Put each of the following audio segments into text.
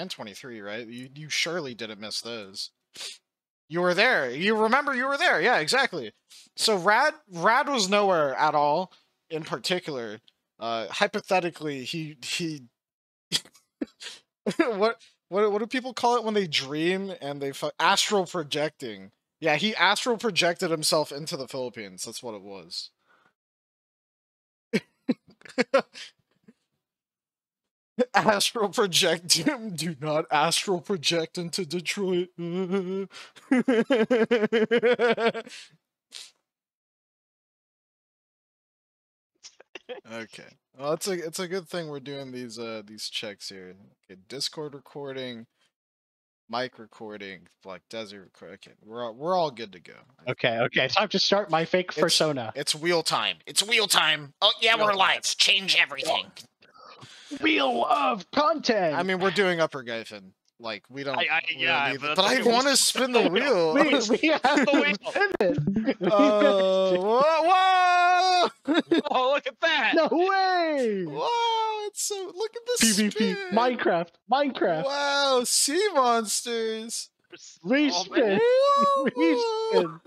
and 23, right? You surely didn't miss those. You were there. You remember you were there. Yeah, exactly. So RAD was nowhere at all in particular. Hypothetically, he what what do people call it when they dream and they astral projecting? Yeah, he astral projected himself into the Philippines. That's what it was. Astral project him. Do not astral project into Detroit. Okay. Well, it's a good thing we're doing these checks here. Okay, Discord recording, mic recording, BlackDesert recording. Okay, we're all good to go. Okay, time to start my fake persona. It's wheel time. It's wheel time. Oh yeah, we're live. Change everything. Wheel of content. I mean, we're doing Upper Gyphon. Like we don't. Yeah, but I want to spin the wheel. we have to spin it. Whoa! Oh, look at that! No way! Wow, it's so. Look at this PvP. spin. Minecraft. Wow, sea monsters. Respin. Respin.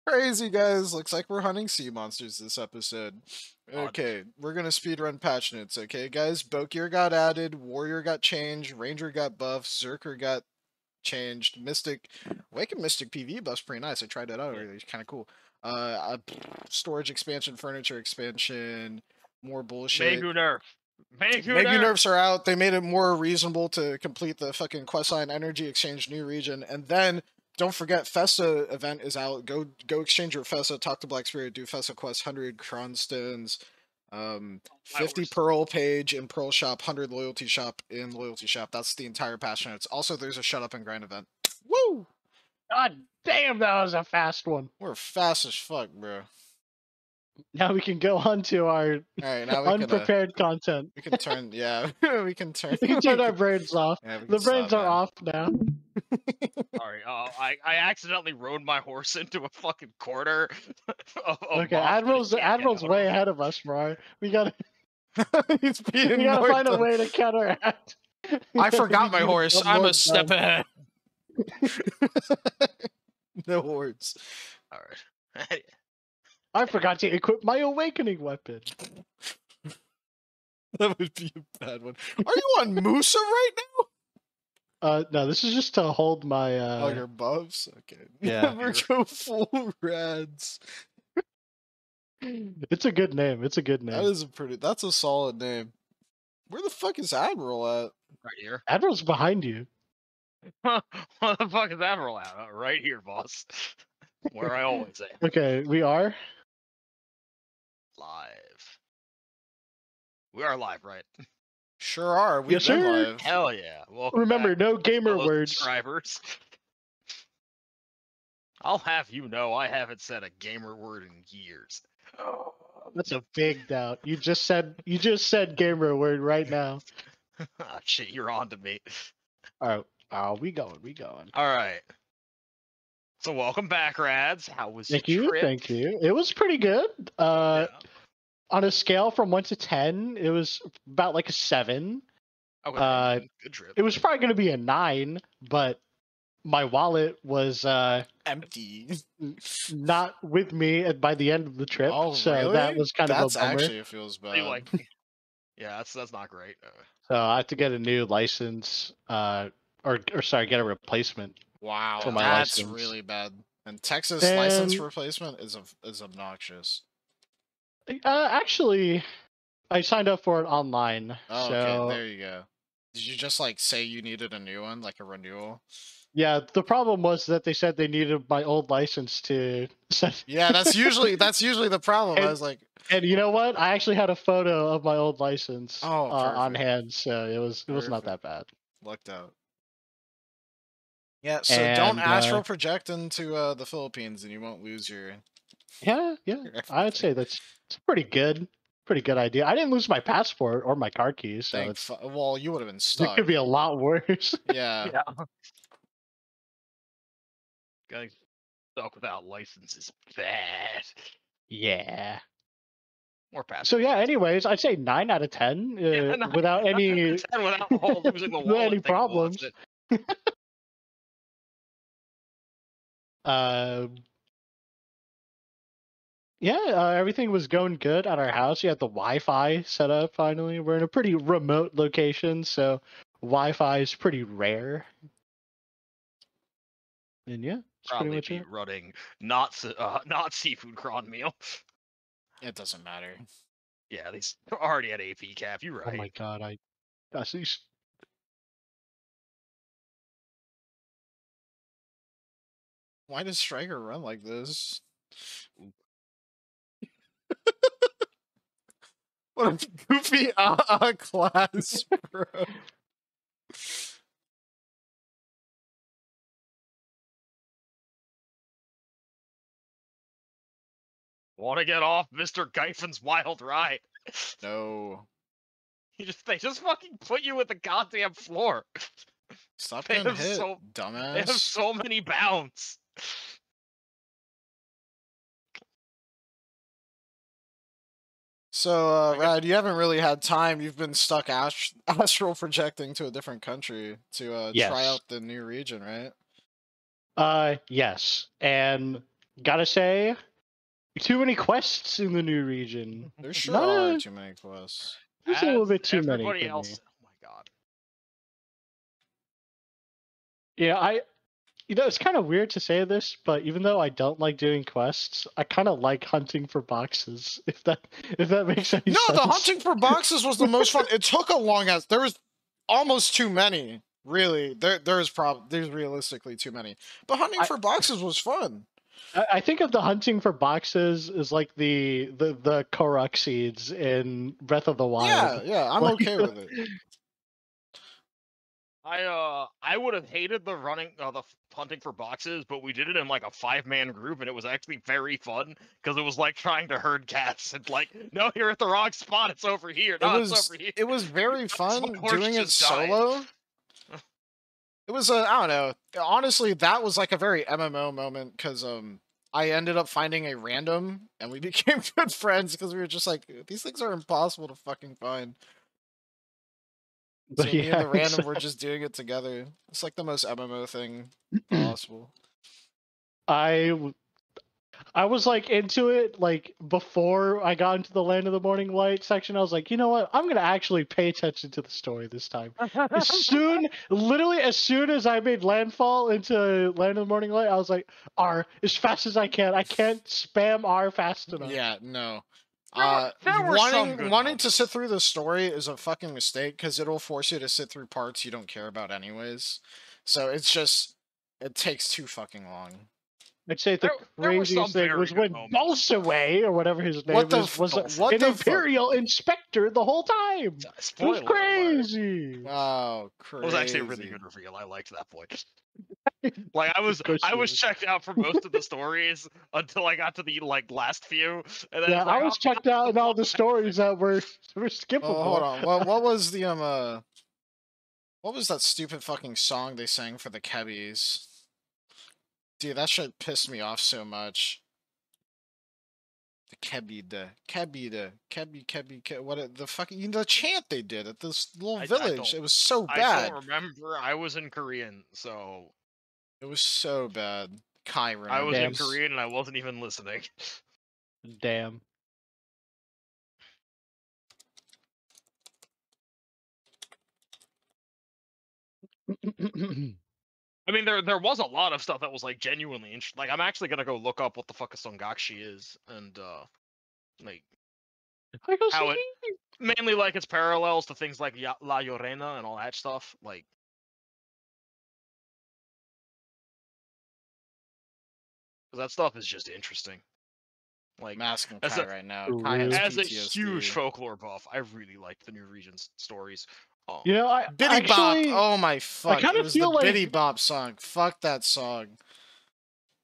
Crazy, guys. Looks like we're hunting sea monsters this episode. Okay, we're gonna speedrun patch notes, okay, guys? Bokier got added, Warrior got changed, Ranger got buffed, Zerker got changed, Mystic, Awakened Mystic PV buff's pretty nice. I tried that out earlier. It's kind of cool. Storage expansion, furniture expansion, more bullshit. Megu nerf. Megu nerfs are out. They made it more reasonable to complete the fucking questline energy exchange new region, and then don't forget Festa event is out. Go exchange your Festa, talk to Black Spirit, do Festa quest, 100 Kronstones, 50 Pearl page in Pearl Shop, 100 Loyalty Shop in Loyalty Shop. That's the entire patch notes. Also, there's a Shut Up and Grind event. Woo! God damn, that was a fast one. We're fast as fuck, bro. Now we can go on to our unprepared content. We can turn, yeah, we can turn our brains off. Yeah, the brains are off now. Sorry, I accidentally rode my horse into a fucking corner. Okay, Admiral's way ahead of us, bro. We gotta find a way to counteract. I forgot my horse. I'm a step ahead. No horse. All right. I forgot to equip my awakening weapon. That would be a bad one. Are you on Musa right now? No, this is just to hold my Oh, your buffs? Okay. Yeah. Never go full rads. It's a good name. It's a good name. That's a solid name. Where the fuck is Admiral at? Right here. Admiral's behind you. What the fuck is Admiral at? Right here, boss. Where I always am. Okay, we are live. We are live, right? Sure are. We've been live. Hell yeah. Welcome Remember, back. no gamer Hello, words. Subscribers. I'll have you know I haven't said a gamer word in years. That's a big doubt. You just said gamer word right now. Oh, shit, you're on to me. All right. Oh, we going. All right. So welcome back, Rads. How was Thank your you. trip? Thank you. It was pretty good. Yeah. On a scale from 1 to 10, it was about like a 7. Okay, good trip. It was probably going to be a 9, but my wallet was empty, not with me by the end of the trip. Oh, so really? that was kind of a bummer. Actually, it feels bad. Yeah, that's not great. So I had to get a new license, or get a replacement. Wow, for my that's license. really bad. And Texas license replacement is obnoxious. Actually, I signed up for it online. Oh, so okay, there you go. Did you just like say you needed a new one, like a renewal? Yeah, the problem was that they said they needed my old license to set. Yeah, that's usually the problem. I was like, and you know what? I actually had a photo of my old license on perfect. hand, so it was not that bad. Lucked out. Yeah, so don't astral project into the Philippines, and you won't lose your. Yeah, I'd say it's pretty good idea. I didn't lose my passport or my car keys, so well, you would have been stuck. It could be a lot worse. Yeah. Getting stuck without license is bad. Yeah. More passive. So yeah, anyways, I'd say 9 out of 10 Yeah, nine- without 9 any out of 10 without the whole losing the without wallet any thing. problems. Yeah, everything was going good at our house. We had the Wi-Fi set up finally. We're in a pretty remote location, so Wi-Fi is pretty rare. And yeah, that's pretty Probably much be it. running not seafood cron meal. It doesn't matter. Yeah, these already at AP cap. You're right. Oh my god, I see. Why does Striker run like this? What a goofy class, bro. Want to get off Mr. Gyffin's wild ride? No. They just fucking put you with the goddamn floor. Stop They getting have hit, so dumbass. They have so many bounds. So, Rad, you haven't really had time. You've been stuck astral projecting to a different country to Yes. try out the new region, right? Yes. And gotta say, too many quests in the new region. There sure Not are a- too many quests. There's a little As bit too many everybody for else. me. Oh my god. Yeah, it's kind of weird to say this, but even though I don't like doing quests, I kind of like hunting for boxes. If that makes any No, sense. the hunting for boxes was the most fun. It took a long ass. There was almost too many. Really, there's realistically too many. But hunting for boxes was fun. I think of the hunting for boxes as like the Korok seeds in Breath of the Wild. Yeah, I'm okay with it. I would have hated the hunting for boxes, but we did it in like a 5-man group, and it was actually very fun because it was like trying to herd cats. And like, no, you're at the wrong spot. It's over here. No, it's over here. It was very fun my horse doing it just died. solo. It was I don't know. Honestly, that was like a very MMO moment because I ended up finding a random and we became good friends because we were just like, these things are impossible to fucking find. So But me and the yeah, random were just doing it together. It's like the most MMO thing possible. I was like into it like before I got into the Land of the Morning Light section. I was like, you know what? I'm gonna actually pay attention to the story this time. Literally as soon as I made landfall into Land of the Morning Light, I was like, R as fast as I can. I can't spam R fast enough. Yeah, no. There were some good wanting to moments. sit through the story is a fucking mistake because it'll force you to sit through parts you don't care about anyways. So it's just it takes too fucking long. I'd say the There were some craziest thing very was good when moments. Dulceway, or whatever his name is, was an Imperial Inspector the whole time. It was crazy. Wow, crazy. It was actually a really good reveal. I liked that point. Like I was checked out for most of the stories until I got to the like last few. And then Yeah, it's like, I was checked out in all the stories that were skippable. Oh, hold on. What was the what was that stupid fucking song they sang for the Kebbies? Dude, that shit pissed me off so much. The Kebby, what the fucking the chant they did at this little village. It was so bad. I don't remember. I was in Korean, so it was so bad. Kai remembers. I was in Korean and I wasn't even listening. Damn. I mean, there was a lot of stuff that was like genuinely interesting. Like, I'm actually gonna go look up what the fuck a Songakshi is, and like how it mainly like its parallels to things like La Llorena and all that stuff. Like, because that stuff is just interesting. Like, I'm asking Kai right now. Kai has as a PTSD. huge folklore buff, I really liked the new region's stories. You know, Biddy Bop. Oh my fuck! I kind of feel like Biddy Bop song. Fuck that song.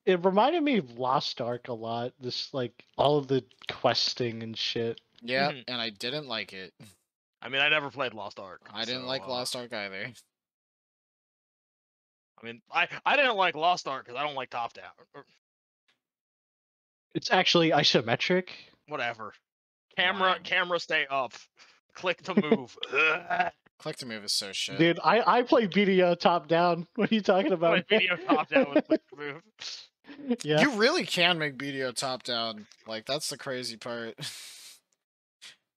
It reminded me of Lost Ark a lot. This like all of the questing and shit. Yeah, and I didn't like it. I mean, I never played Lost Ark. I didn't like Lost Ark either. I mean, I didn't like Lost Ark because I don't like top down. It's actually isometric. Whatever. Camera stay up. Click to move. Click to move is so shit. Dude, I play BDO top down. What are you talking about? Play video top down with click to move. Yeah. You really can make BDO top down. Like, that's the crazy part.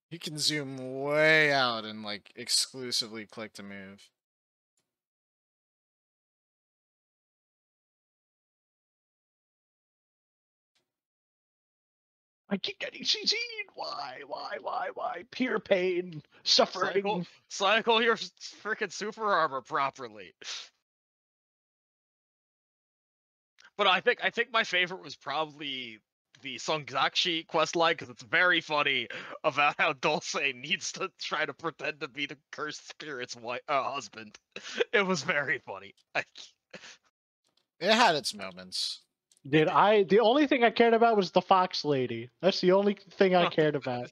You can zoom way out and, like, exclusively click to move. I keep getting CC'd. Why? Pure pain, suffering. Cycle your freaking super armor properly. But I think my favorite was probably the Songzakshi questline, because it's very funny about how Dulce needs to try to pretend to be the cursed spirit's husband. It was very funny. It had its moments. Dude, the only thing I cared about was the Fox Lady. That's the only thing I cared about.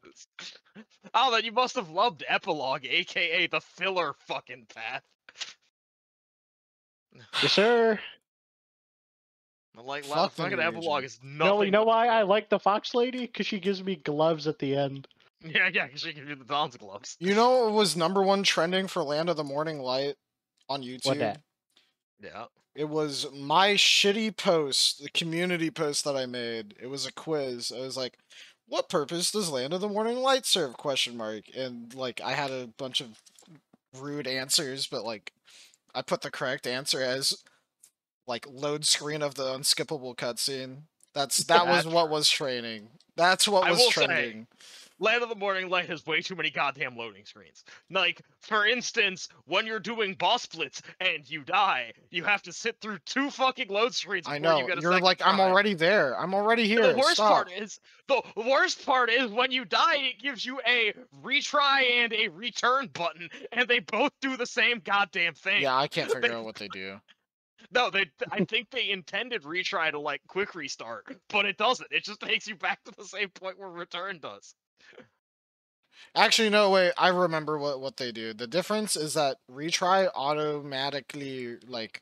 Oh, then you must have loved Epilogue, aka the filler fucking path. Yes, sir. Like, Fuck the fucking new Epilogue region. is nothing. No, you know why I like the Fox Lady? Because she gives me gloves at the end. Yeah, because she gives you the Dawn's gloves. You know what was #1 trending for Land of the Morning Light on YouTube? What that? Yeah. It was my shitty post, the community post that I made. It was a quiz. I was like, what purpose does Land of the Morning Light serve? ? And, like, I had a bunch of rude answers, but, like, I put the correct answer as, like, load screen of the unskippable cutscene. That was what was training. That's what was trending. Land of the Morning Light has way too many goddamn loading screens. Like, for instance, when you're doing boss splits and you die, you have to sit through 2 fucking load screens before I know. you get a You're second like, try. I'm already there. I'm already here. The worst Stop. part is when you die, it gives you a retry and a return button, and they both do the same goddamn thing. Yeah, I can't figure out what they do. No, I think they intended retry to, like, quick restart, but it doesn't. It just takes you back to the same point where return does. Actually, no, wait. I remember what they do. The difference is that retry automatically, like,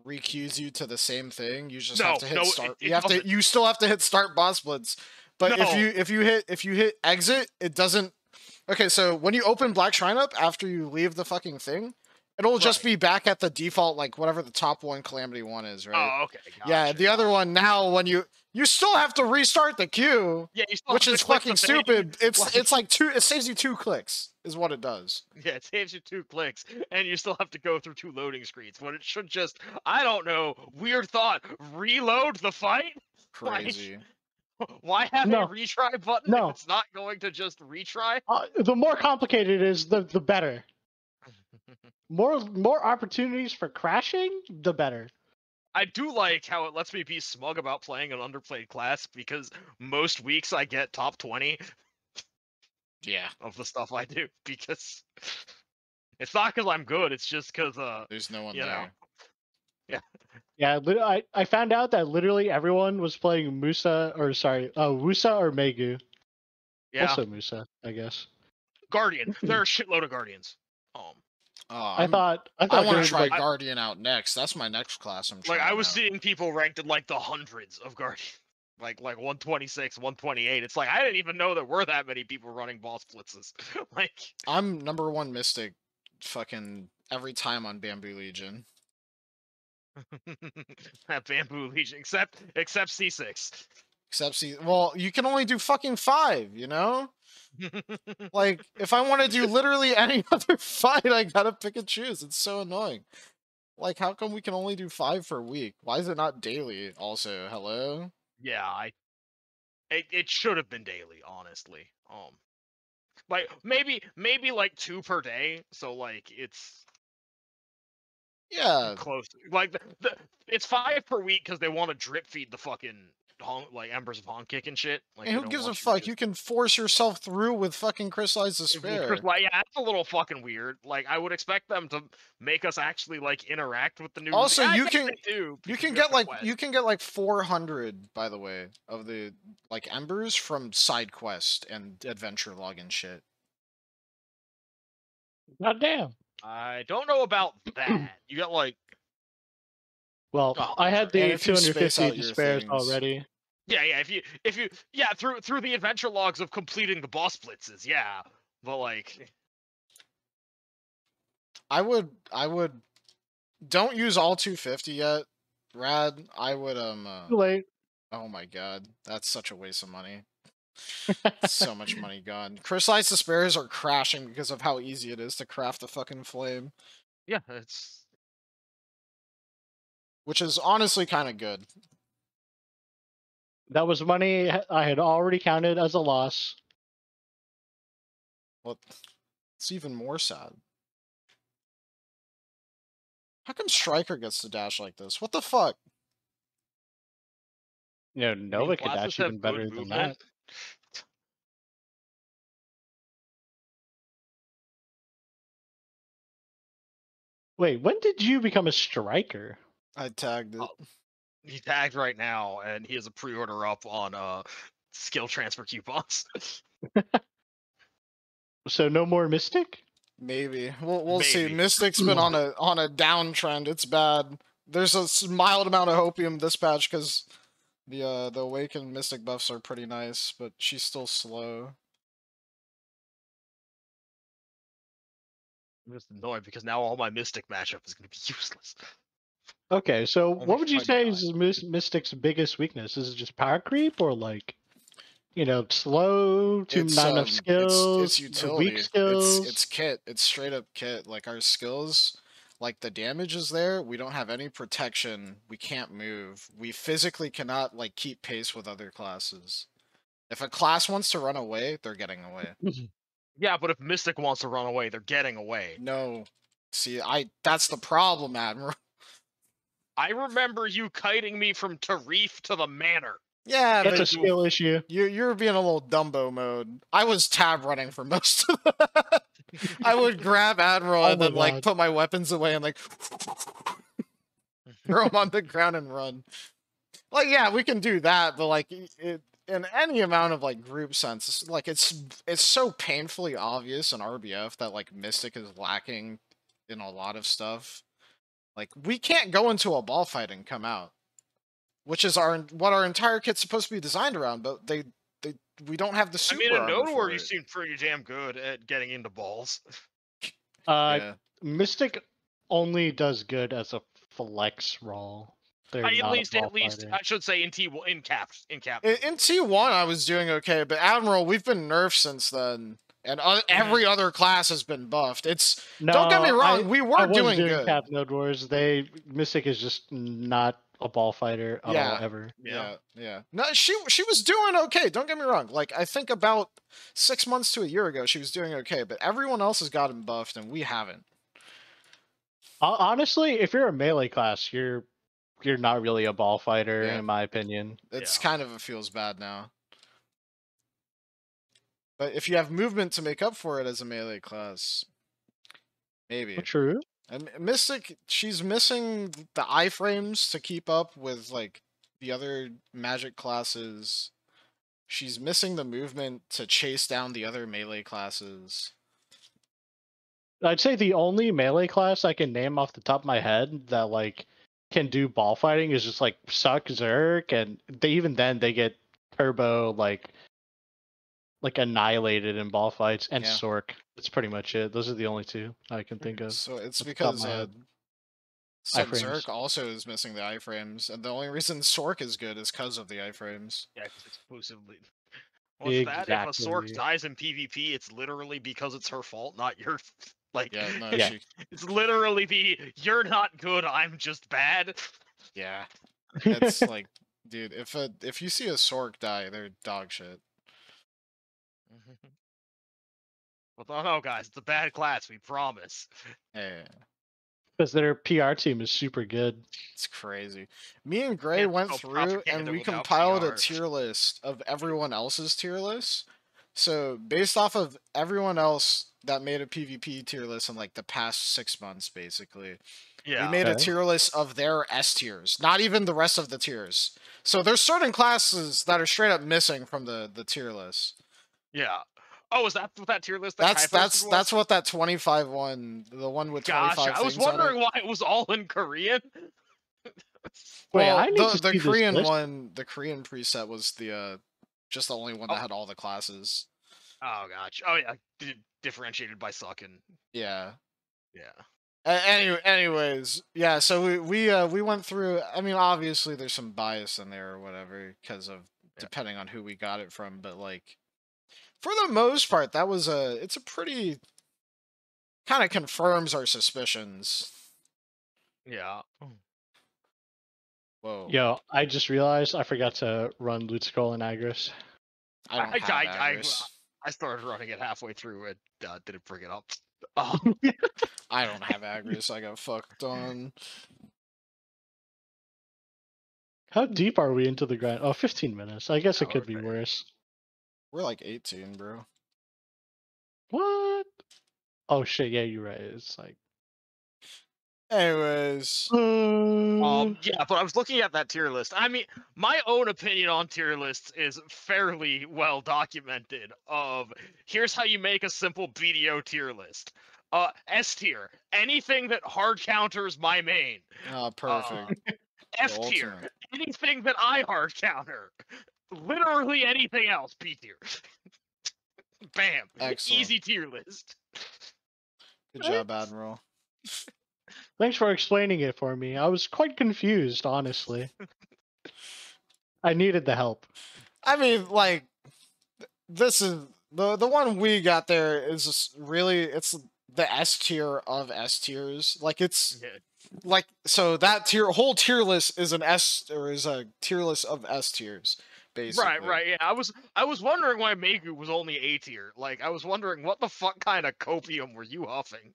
recues you to the same thing. You just have to hit start. You still have to hit start boss splits. But if you hit exit, it doesn't. Okay, so when you open Black Shrine up after you leave the fucking thing, it'll just be back at the default, like, whatever the top one Calamity 1 is, right? Oh, okay. Gotcha. Yeah, the other one now, when you still have to restart the queue, which is fucking stupid. It's like it saves you 2 clicks, is what it does. Yeah, it saves you 2 clicks, and you still have to go through 2 loading screens. When it should just, I don't know, weird thought, reload the fight. Crazy. Like, why have a retry button if it's not going to just retry? The more complicated it is, the better. More opportunities for crashing, the better. I do like how it lets me be smug about playing an underplayed class, because most weeks I get top 20 of the stuff I do, because it's not because I'm good, it's just because there's no one there. Yeah, I found out that literally everyone was playing Wusa or Megu. Yeah. Also Musa, I guess. Guardian. There are a shitload of Guardians. I want to try Guardian out next. That's my next class I'm trying. Like, I was seeing people ranked in, like, the hundreds of Guardian. Like 126, 128. It's like, I didn't even know there were that many people running boss blitzes. Like, I'm #1 Mystic fucking every time on Bamboo Legion. That Bamboo Legion, except C6. Well, you can only do fucking 5, you know? Like, if I want to do literally any other fight, I gotta pick and choose. It's so annoying. Like, how come we can only do 5 per week? Why is it not daily, also? Hello? Yeah, it should have been daily, honestly. Like, maybe like 2 per day, so, like, it's... Yeah. Close. Like, it's 5 per week because they want to drip feed the fucking like Embers of Hong Kick and shit. Like, and who gives a fuck? You can force yourself through with fucking Crystallized Despair. Yeah, that's a little fucking weird. Like, I would expect them to make us actually, like, interact with the new. Also, you can get like 400, by the way, of the, like, Embers from side quest and adventure log and shit. God damn. I don't know about that. You got, like... Well, I had the 250 despairs already. Yeah, yeah. If you yeah through the adventure logs of completing the boss blitzes, yeah. But like, I would don't use all 250 yet, Rad. I would Too late. oh my god, that's such a waste of money. So much money gone. Crystallized despairs are crashing because of how easy it is to craft a fucking flame, yeah, it's which is honestly kind of good. That was money I had already counted as a loss. Well, it's even more sad. How come Striker gets to dash like this? What the fuck? You know, I mean, Nova could classes dash have even good better than movement. that. Wait, when did you become a striker? I tagged it. He tagged right now, and he has a pre-order up on skill transfer coupons. So no more Mystic? Maybe we'll see. Maybe. Mystic's been on a downtrend. It's bad. There's a mild amount of hopium this patch because the awakened Mystic buffs are pretty nice, but she's still slow. I'm just annoyed because now all my Mystic matchup is going to be useless. Okay, so Only what would you if I say die. is Mystic's biggest weakness? Is it just power creep or like, you know, slow, not enough skills, It's utility. weak skills? It's kit. It's straight up kit. Like our skills, like the damage is there. We don't have any protection. We can't move. We physically cannot like keep pace with other classes. If a class wants to run away, they're getting away. Yeah, but if Mystic wants to run away, they're getting away. No. See, that's the problem, Admiral. I remember you kiting me from Tarif to the Manor. Yeah, That's but a skill issue. you're being a little Dumbo mode. I was tab running for most of that. I would grab Admiral Oh and my then like God. put my weapons away and like throw them on the ground and run. Like, yeah, we can do that, but like in any amount of like group sense, like it's so painfully obvious in RBF that like Mystic is lacking in a lot of stuff. Like we can't go into a ball fight and come out, which is what our entire kit's supposed to be designed around, but we don't have the super I mean, in armor Node for War, you it. seem pretty damn good at getting into balls. Yeah. Mystic only does good as a flex role. They're At not least, a ball I fighter. should say in cap. In T1, I was doing okay, but Admiral, we've been nerfed since then, and every other class has been buffed. Don't get me wrong, we were doing good. Cap Node Wars. Mystic is just not a ball fighter at all ever. Yeah. No, she was doing okay. Don't get me wrong. Like I think about 6 months to a year ago, she was doing okay, but everyone else has gotten buffed, and we haven't. Honestly, if you're a melee class, you're not really a ball fighter, in my opinion. It's kind of feels bad now. But if you have movement to make up for it as a melee class, maybe. True. And Mystic, she's missing the iframes to keep up with like the other magic classes. She's missing the movement to chase down the other melee classes. I'd say the only melee class I can name off the top of my head that like can do ball fighting is just like Suck Zerk, and even then they get turbo like annihilated in ball fights, and Sork. That's pretty much it. Those are the only two I can think of. So it's because Zerk also is missing the iframes, and the only reason Sork is good is because of the iframes. Yeah, because exclusively. Well, if a Sork dies in PvP, it's literally because it's her fault, not your. Like, it's literally you're not good, I'm just bad. Yeah, it's like, dude, if you see a Sork die, they're dog shit. Well, no, guys, it's a bad class. We promise. Yeah. Because their PR team is super good. It's crazy. Me and Gray went through and we compiled a tier list of everyone else's tier list. So based off of everyone else that made a PvP tier list in like the past 6 months, basically, we made a tier list of their S tiers, not even the rest of the tiers. So there's certain classes that are straight up missing from the tier list. Yeah. Oh, is that what that tier list? That's what that 25 one, the one with 25 things I was wondering why it was all in Korean. Wait, Well, I need to the see this Korean list. one, the Korean preset was the just the only one that had all the classes. Oh gosh. Oh yeah, differentiated by sucking. Yeah. Yeah. Anyways, yeah. So we went through. I mean, obviously there's some bias in there or whatever because of depending on who we got it from, but like for the most part, that was it's a pretty kind of confirms our suspicions. Yeah. Whoa. Yo, I just realized I forgot to run Loot Scroll and Agris. I don't have Agris. I started running it halfway through and didn't bring it up. Oh. I don't have Agris. I got fucked on. How deep are we into the grind? Oh, 15 minutes. I guess it could be worse. We're like 18, bro. What? Oh shit, yeah, you're right. It's like... Anyways. Yeah, but I was looking at that tier list. I mean, my own opinion on tier lists is fairly well documented of here's how you make a simple BDO tier list. S tier, anything that hard counters my main. Oh, perfect. F tier, anything that I hard counter. Literally anything else, B tier. Bam. Excellent. Easy tier list. Good job, Admiral. Thanks for explaining it for me. I was quite confused, honestly. I needed the help. I mean, like, this is the one we got there is really it's the S tier of S tiers. Like it's like so that whole tier list is an S or is a tier list of S tiers. Basically. Right, yeah. I was wondering why Megu was only A tier. Like I was wondering what the fuck kind of copium were you huffing?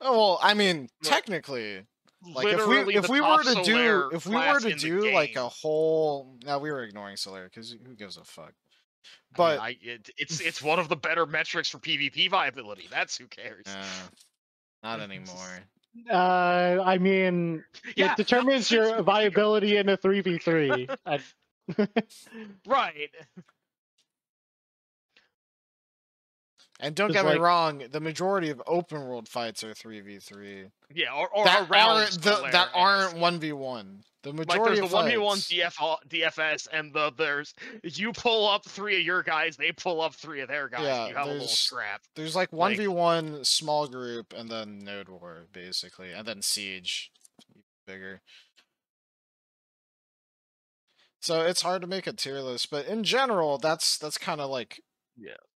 Oh well, I mean, technically, like if we were to do like a whole, now we were ignoring Solaire because who gives a fuck? But I mean, it's one of the better metrics for PvP viability. That's who cares. Not anymore. I mean, it determines your viability in a 3v3. Right. And don't get me wrong, the majority of open world fights are 3v3. Yeah, or that aren't 1v1. The majority like there's of the 1v1 DFS, and there's you pull up 3 of your guys, they pull up 3 of their guys. Yeah, you have a little scrap. There's like 1v1 small group, and then Node War basically, and then Siege, bigger. So it's hard to make a tier list, but in general, that's kind of like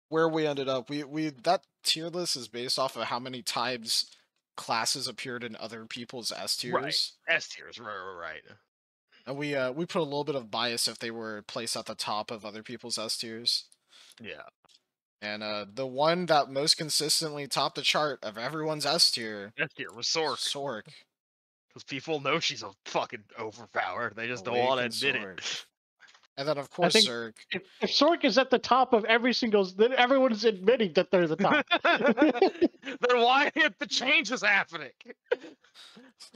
where we ended up. We that tier list is based off of how many times classes appeared in other people's S tiers. Right, S tiers, right. And we put a little bit of bias if they were placed at the top of other people's S tiers. Yeah. And the one that most consistently topped the chart of everyone's S tier was Sork. Sork. Because people know she's a fucking overpowered. They just don't want to admit it. And then, of course, Sork. If Sork is at the top of every single... Then everyone's admitting that they're the top. Then why the change is happening?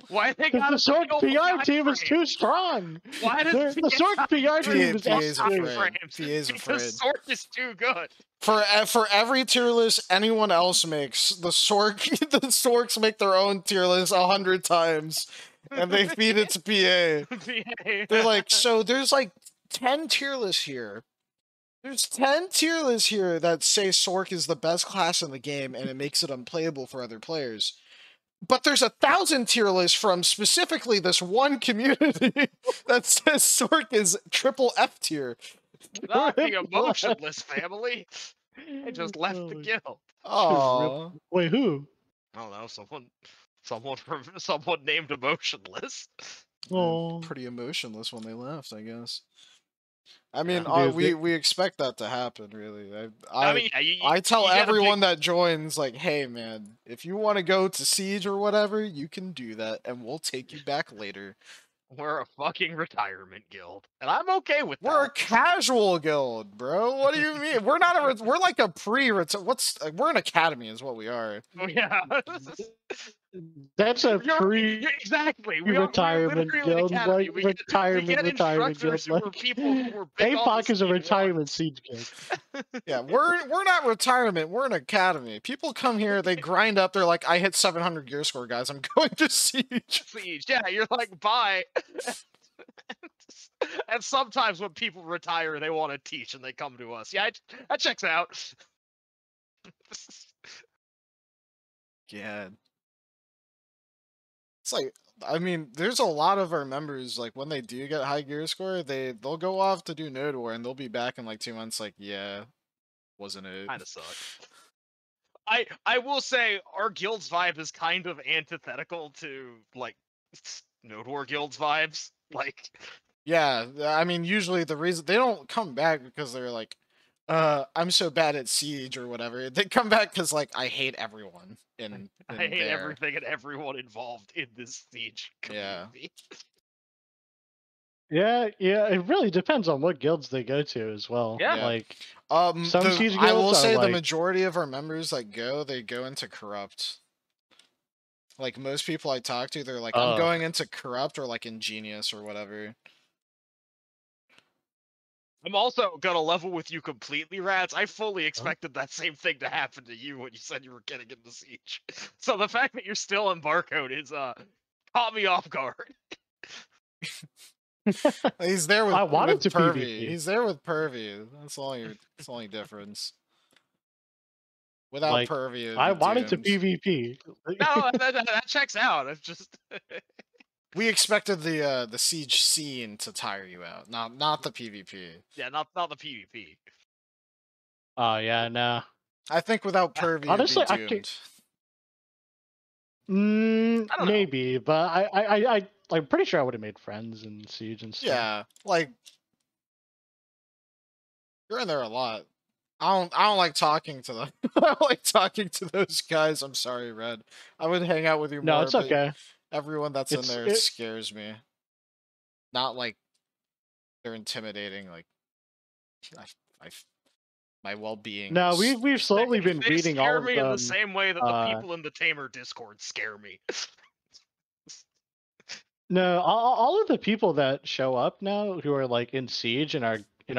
Why they got the Sork PR team is too strong. Why did the Sork PR team is afraid? Because Sork is too good. For every tier list anyone else makes, the Sorks make their own tier list 100 times, and they feed it to PA. They're like, so there's like 10 tier lists here. There's 10 tier lists here that say Sork is the best class in the game, and it makes it unplayable for other players. But there's 1,000 tier lists from specifically this one community that says Sork is triple F tier. Not the emotionless family. I just left the guild. Oh, wait, who? I don't know. Someone named emotionless. Oh, pretty emotionless when they left, I guess. I mean, we expect that to happen, really. I tell everyone that joins, like, hey, man, if you want to go to Siege or whatever, you can do that, and we'll take you back later. We're a fucking retirement guild, and I'm okay with that. We're a casual guild, bro. What do you mean? We're not we're like a we're an academy is what we are. Oh, yeah. That's a exactly. retirement We're literally an guild, academy. like We retirement get guild. instructors who Like were people who were big on the APOC is a scene retirement once. siege guild. Yeah, we're not retirement. We're an academy. People come here, they grind up. They're like, I hit 700 gear score, guys. I'm going to siege. Siege. Yeah, you're like, bye. And sometimes when people retire, they want to teach and they come to us. Yeah, that checks out. Yeah. It's like, I mean, there's a lot of our members, like, when they do get high gear score, they'll go off to do Node War, and they'll be back in, like, 2 months, like, yeah, wasn't it? Kinda sucks. I will say, our guild's vibe is kind of antithetical to, like, Node War guild's vibes. Like... Yeah, I mean, usually the reason they don't come back because they're like, I'm so bad at Siege or whatever. They come back because, like, I hate everyone in I hate there. everything and everyone involved in this Siege community. Yeah, it really depends on what guilds they go to as well. Yeah. Like some siege guilds I will say are the like... majority of our members that they go into Corrupt. Like, most people I talk to, they're like, I'm going into Corrupt or, like, Ingenious or whatever. I'm also gonna level with you completely, Rats. I fully expected that same thing to happen to you when you said you were getting into Siege. So the fact that you're still in Barcode is caught me off guard. He's there with, I wanted to Pervy. PvP. He's there with Pervy. That's the only difference. Without Like, Pervy, I wanted doomed. to PvP. No, that checks out. It's just... We expected the Siege scene to tire you out, not the PvP. Yeah, not the PvP. Oh yeah, no. I think without Pervy, honestly, you'd be doomed. I don't maybe, but I'm pretty sure I would have made friends in Siege and stuff. Yeah, like, you're in there a lot. I don't like talking to them. I don't like talking to those guys. I'm sorry, Red. I would hang out with you more. No, it's okay. Everyone that's in there scares me. Not like they're intimidating. Like, my well-being. No, we've slowly been beating all of them. They scare me in the same way that the people in the Tamer Discord scare me. No, all of the people that show up now who are like in Siege in our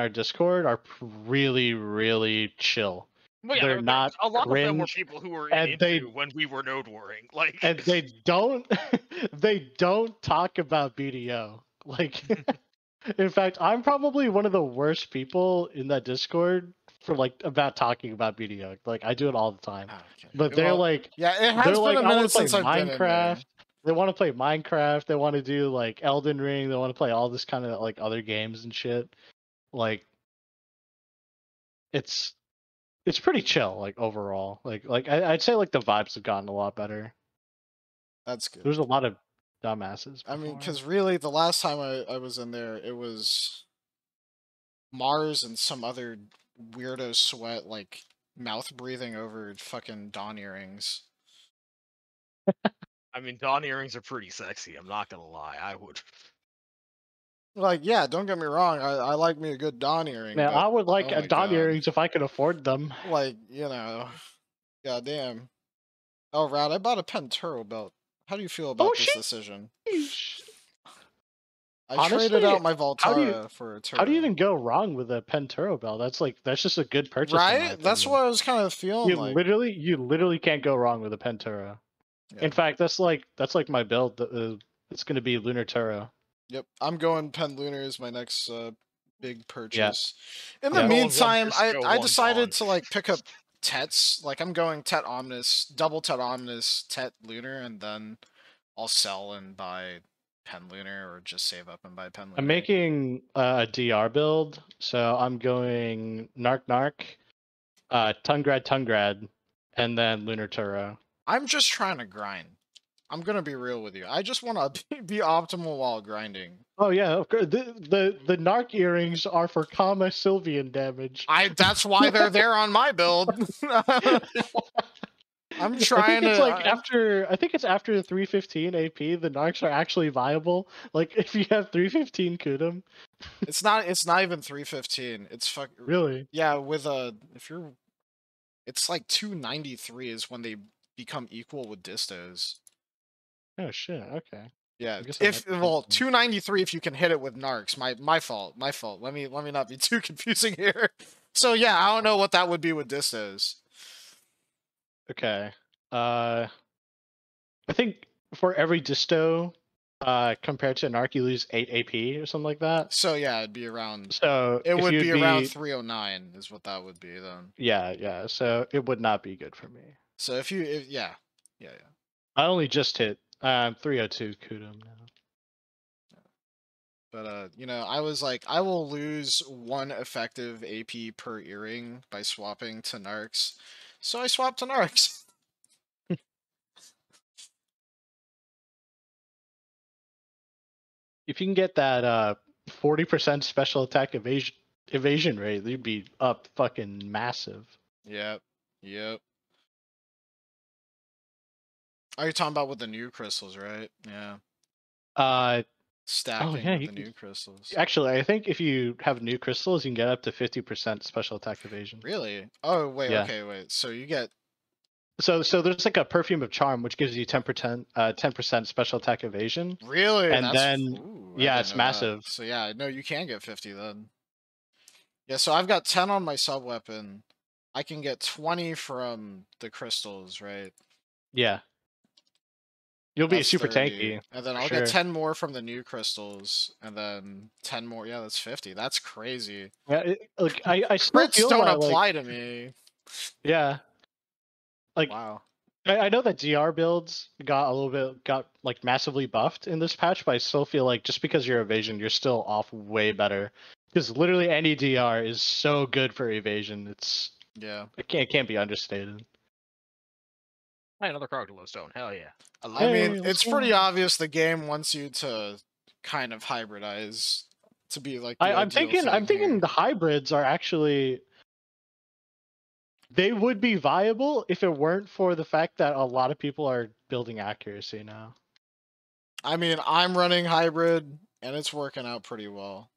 Discord are really, really chill. Well, yeah, they're not a lot cringe, of them were people who were into when we were node warring. Like, and they don't talk about BDO. Like, in fact, I'm probably one of the worst people in that Discord for like about talking about BDO. Like, I do it all the time. Okay. But they're like, yeah, it has been a minute since I've been in there. They want to play Minecraft. They want to do like Elden Ring. They want to play all this kind of like other games and shit. Like, it's pretty chill, like overall. Like I'd say like the vibes have gotten a lot better. That's good. There's a lot of dumbasses. I mean, because really, the last time I was in there, it was Mars and some other weirdo sweat, like, mouth breathing over fucking dawn earrings. I mean, dawn earrings are pretty sexy. I'm not gonna lie. I would. Like, yeah, don't get me wrong. I like me a good dawn earring. Man, I would like dawn earrings if I could afford them. Like, you know, goddamn. Oh, Rad, I bought a Penturo belt. How do you feel about this decision? I traded out my Voltara for a Turo. How do you even go wrong with a Penturo belt? That's just a good purchase, right? That's what I was kind of feeling. You literally can't go wrong with a Penturo. Yeah. In fact, that's like my build. It's going to be Lunar Turo. Yep, I'm going Pen Lunar as my next big purchase. Yeah. In the meantime, I decided to like pick up Tets. Like, I'm going Tet Omnis, double Tet Omnis, Tet Lunar, and then I'll sell and buy Pen Lunar, or just save up and buy Pen Lunar. I'm making a DR build, so I'm going Narc, Tungrad, and then Lunar Turo. I'm just trying to grind. I'm gonna be real with you. I just want to be optimal while grinding. Oh yeah, of course. The Narc earrings are for Kama Sylvian damage. That's why they're there on my build. I'm trying to. I think it's after 315 AP. The Narcs are actually viable. Like, if you have 315 Kudum. It's not even 315. It's really. Yeah, with it's like 293 is when they become equal with distos. Oh shit. Okay. Yeah, I guess I might if be well, thinking. 293 if you can hit it with narcs. My fault. My fault. Let me not be too confusing here. So yeah, I don't know what that would be with distos. Okay. I think for every disto, compared to an arc, you lose 8 AP or something like that. So yeah, it'd be around. So It if would you'd be around be, 309 is what that would be then. yeah. So it would not be good for me. So if yeah. I only just hit 302 Kudum now. But you know, I was like, I will lose 1 effective AP per earring by swapping to narcs. So I swapped to narcs. If you can get that 40% special attack evasion rate, you'd be up fucking massive. Yep. Yep. Are you talking about with the new crystals, right? Yeah. Oh Stacking yeah, with the new crystals. actually, I think if you have new crystals, you can get up to 50% special attack evasion. Really? Oh wait, Yeah. okay, wait. So you get So there's like a perfume of charm which gives you 10% special attack evasion. really? And That's then I yeah, didn't it's know that. massive. So yeah, no, you can get 50 then. Yeah, so I've got 10 on my sub weapon. I can get 20 from the crystals, right? Yeah. You'll be That's super 30. tanky. And then For I'll get sure. 10 more from the new crystals, and then 10 more. Yeah, that's 50. That's crazy. Yeah, like I still Crits feel don't that like apply to me. yeah. Like Wow. I know that DR builds got like massively buffed in this patch, but I still feel like just because you're evasion, you're still off way better. Because literally any DR is so good for evasion. Yeah. It can't be understated. Hey, another crocodile stone. Hell yeah. I love I it. mean, Hey, let's it's go. pretty obvious the game wants you to kind of hybridize to be like the ideal I'm thing thinking here. the hybrids are actually they would be viable if it weren't for the fact that a lot of people are building accuracy now. I mean, I'm running hybrid, and it's working out pretty well.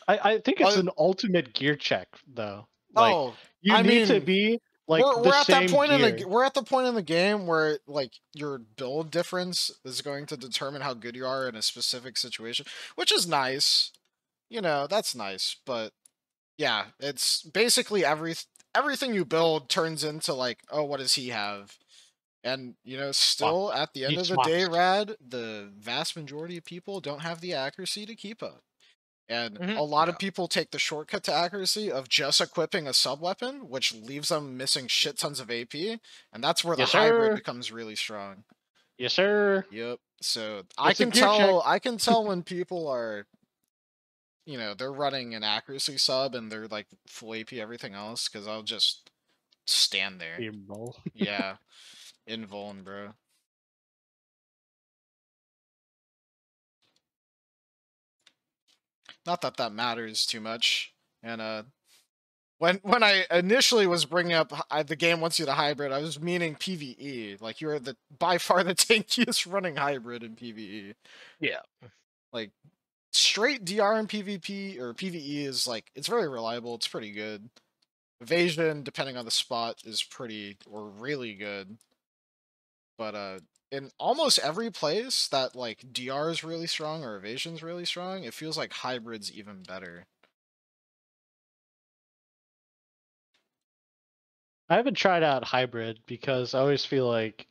I think it's Uh, an ultimate gear check though. Like oh, you I need to mean, be like the we're at that same point gear. we're at the point in the game where like your build difference is going to determine how good you are in a specific situation, which is nice. You know, that's nice, but yeah, it's basically everything you build turns into like, oh, what does he have? And you know, Fuck. still at the end Need of the day, swaps. Rad, the vast majority of people don't have the accuracy to keep up. And a lot Yeah. of people take the shortcut to accuracy of just equipping a sub weapon, which leaves them missing shit tons of AP, and that's where the Yes, hybrid sir. becomes really strong. Yes, sir. Yep. So It's a gear check. I can tell when people are, you know, they're running an accuracy sub and they're like full AP everything else, because I'll just stand there. Roll. Yeah. Invuln, bro. Not that that matters too much. And when I initially was bringing up the game wants you to hybrid, I was meaning PvE. Like you're the by far the tankiest running hybrid in PvE. Yeah. Like straight DR and PvP or PvE is like it's very reliable. It's pretty good. Evasion, depending on the spot, is pretty or really good. But in almost every place that like DR is really strong or evasion's really strong, it feels like hybrid's even better. I haven't tried out hybrid because I always feel like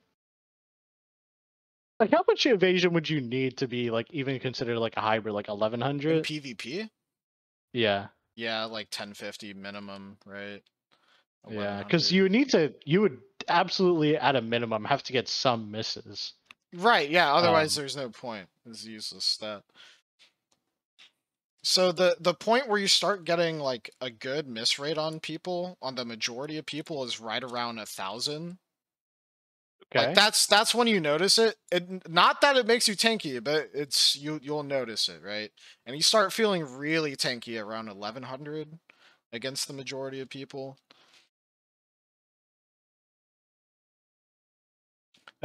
how much evasion would you need to be like even considered like a hybrid, like In 1100? PvP, Yeah. yeah, like 1050 minimum, right? Yeah, because 1100. you would absolutely at a minimum have to get some misses. Right, yeah, otherwise Um, there's no point. It's a useless stat. So the point where you start getting like a good miss rate on people, on the majority of people, is right around 1,000. Like okay. that's when you notice it. Not that it makes you tanky, but it's you'll notice it, right? And you start feeling really tanky around 1,100 against the majority of people.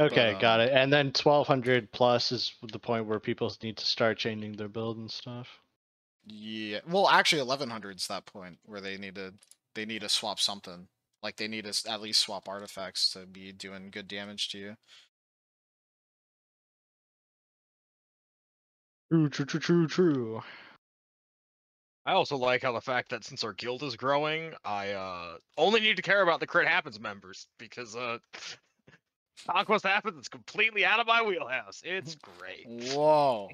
But Okay, got it. And then 1200 plus is the point where people need to start changing their build and stuff. yeah, well, actually 1,100's that point where they need to swap something. Like they need to at least swap artifacts to be doing good damage to you. True. I also like how the fact that since our guild is growing, I only need to care about the Crit Happens members because Conquest Happens is completely out of my wheelhouse. It's great. Whoa.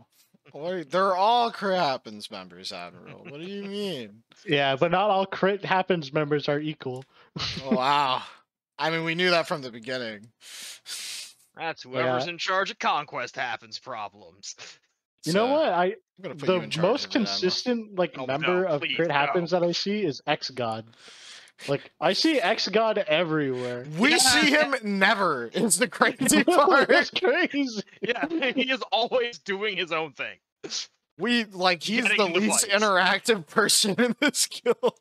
They're all Crit Happens members, Admiral. What do you mean? Yeah, but not all Crit Happens members are equal. Oh, wow. I mean, we knew that from the beginning. That's whoever's in charge of Conquest Happens problems. You know what? I'm gonna put you in The charge most of it, Admiral. consistent Oh, member no, of please, Crit Happens that I see is X God. Like I see X God everywhere. We see him never. Is the crazy part. That's crazy. Yeah, he is always doing his own thing. He's Getting the into least fights. interactive person in this guild.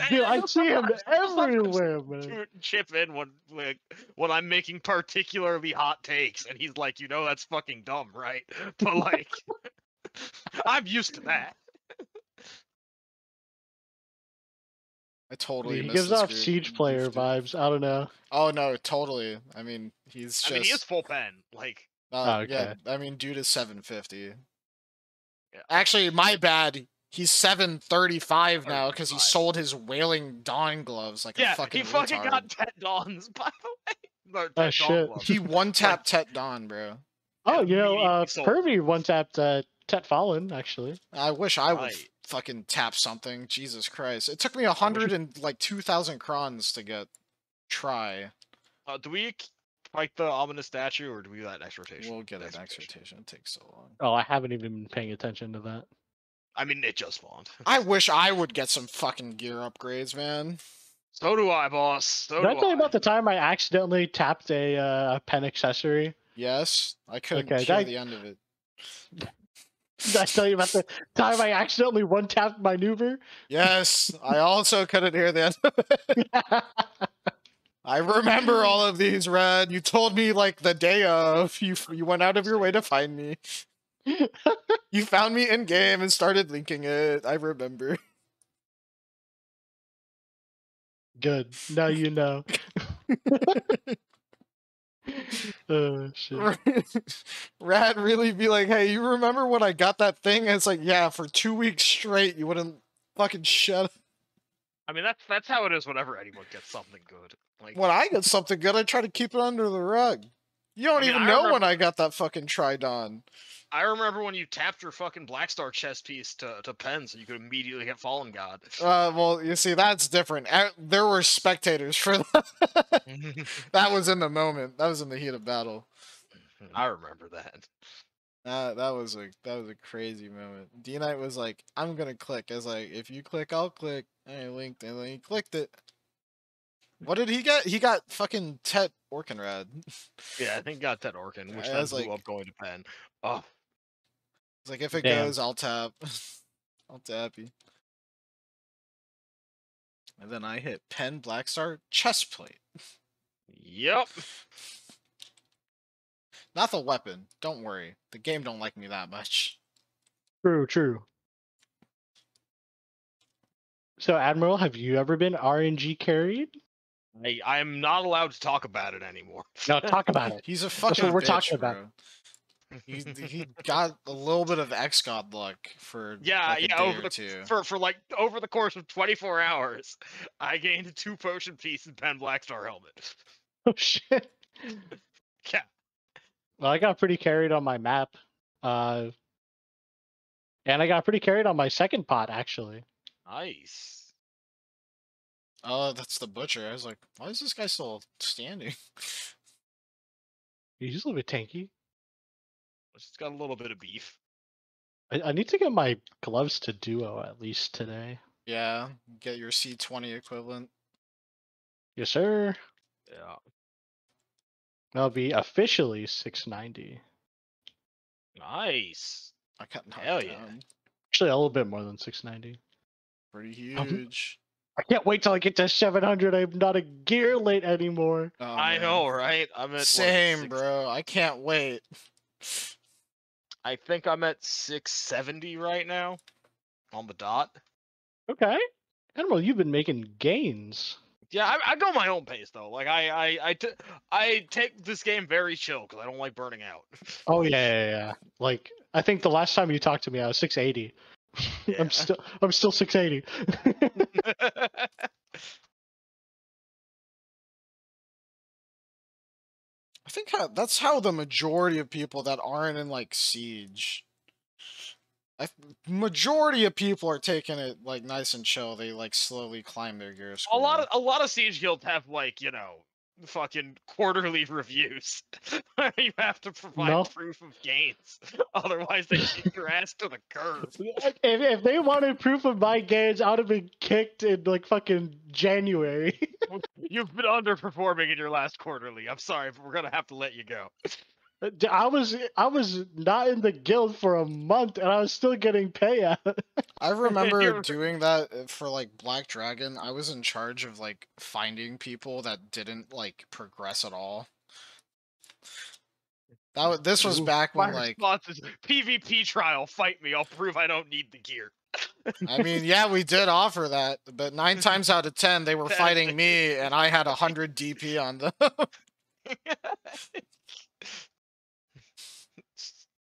Dude, I see him everywhere, man. To chip in when I'm making particularly hot takes, and he's like, that's fucking dumb, right? But like, I'm used to that. I totally He miss gives this off group. Siege player Goofed it. vibes. I don't know. Oh no, totally. I mean, he's just. I mean, he is full pen. Like, okay. Yeah. I mean, dude is 750. Yeah. Actually, my bad. He's 735 now because he 35. sold his Wailing Dawn gloves like a fucking he fucking retard. got Tet Dawns, by the way. No, Oh, Tet Dawn shit. gloves. He one-tapped Tet Dawn, bro. Oh, Immediately sold. Pervy one tapped Tet Fallen actually. I wish I would Right. fucking tap something. Jesus Christ! It took me 102,000 crons to get try. Do we fight the ominous statue, or do we do that next rotation? We'll get an Next next rotation. rotation. It takes so long. Oh, I haven't even been paying attention to that. I mean, it just spawned. I wish I would get some fucking gear upgrades, man. So do I, boss. So Did I do tell you I. about the time I accidentally tapped a pen accessory? Yes, I couldn't Okay, hear that- the end of it. Did I tell you about the time I accidentally one tapped maneuver? Yes, I also couldn't hear the end of it. I remember all of these, Red. You told me like the day of. You went out of your way to find me. You found me in game and started linking it. I remember. Good. Now you know. Oh shit. Rad really be like, hey, you remember when I got that thing? And it's like, yeah, for 2 weeks straight, you wouldn't fucking shut up. I mean, that's how it is whenever anyone gets something good. Like, When I get something good, I try to keep it under the rug. You don't I mean, even I know remember- when I got that fucking Tridon. I remember when you tapped your fucking Blackstar chest piece to pen, so you could immediately get Fallen God. Well, you see, that's different. There were spectators for that. That was in the moment. That was in the heat of battle. I remember that. That was a crazy moment. D-Knight was like, I'm gonna click. I was like, if you click, I'll click. And I linked, and then he clicked it. What did he get? He got fucking Tet Orkinrad. Yeah, I think got that Orkin, which I then was blew like- up going to pen. Oh, It's like, if it Damn. goes, I'll tap. I'll tap you. And then I hit Pen Blackstar chest plate. yep. Not the weapon. Don't worry. The game don't like me that much. True. So, Admiral, have you ever been RNG carried? I'm not allowed to talk about it anymore. No, talk about it. He's a fucking what we're bitch, talking about. bro. He got a little bit of X-God luck for Yeah, like a yeah. day Over or two. for like over the course of 24 hours, I gained 2 potion piece and pen Blackstar helmet. Oh shit. Yeah. Well, I got pretty carried on my map. And I got pretty carried on my second pot, actually. Nice. Oh, that's the butcher. I was like, why is this guy still standing? He's a little bit tanky. Just got a little bit of beef. I need to get my gloves to duo at least today. Yeah, get your C20 equivalent. Yes, sir. Yeah. That'll be officially 690. Nice. I got knocked Hell yeah. down. Actually, a little bit more than 690. Pretty huge. I can't wait till I get to 700. I'm not a gear late anymore. Oh, I man. know, right? I'm at what, Same, 6 bro. I can't wait. I think I'm at 670 right now on the dot. Okay. Admiral, you've been making gains. Yeah, I go my own pace though. Like I take this game very chill because I don't like burning out. Oh yeah. Like I think the last time you talked to me, I was 680. Yeah. I'm still 680. I think that's how the majority of people that aren't in like Siege. Majority of people are taking it like nice and chill. They like slowly climb their gear score. A lot of Siege guilds have like, you know, fucking quarterly reviews. You have to provide proof of gains. Otherwise they kick your ass to the curb. If they wanted proof of my gains, I would have been kicked in like fucking January. You've been underperforming in your last quarterly. I'm sorry, but we're gonna have to let you go. I was not in the guild for a month and I was still getting payout. I remember doing that for like Black Dragon. I was in charge of like finding people that didn't like progress at all. This was back when like response is PvP trial, fight me, I'll prove I don't need the gear. I mean, yeah, we did offer that, but 9 times out of 10 they were fighting me and I had 100 DP on them.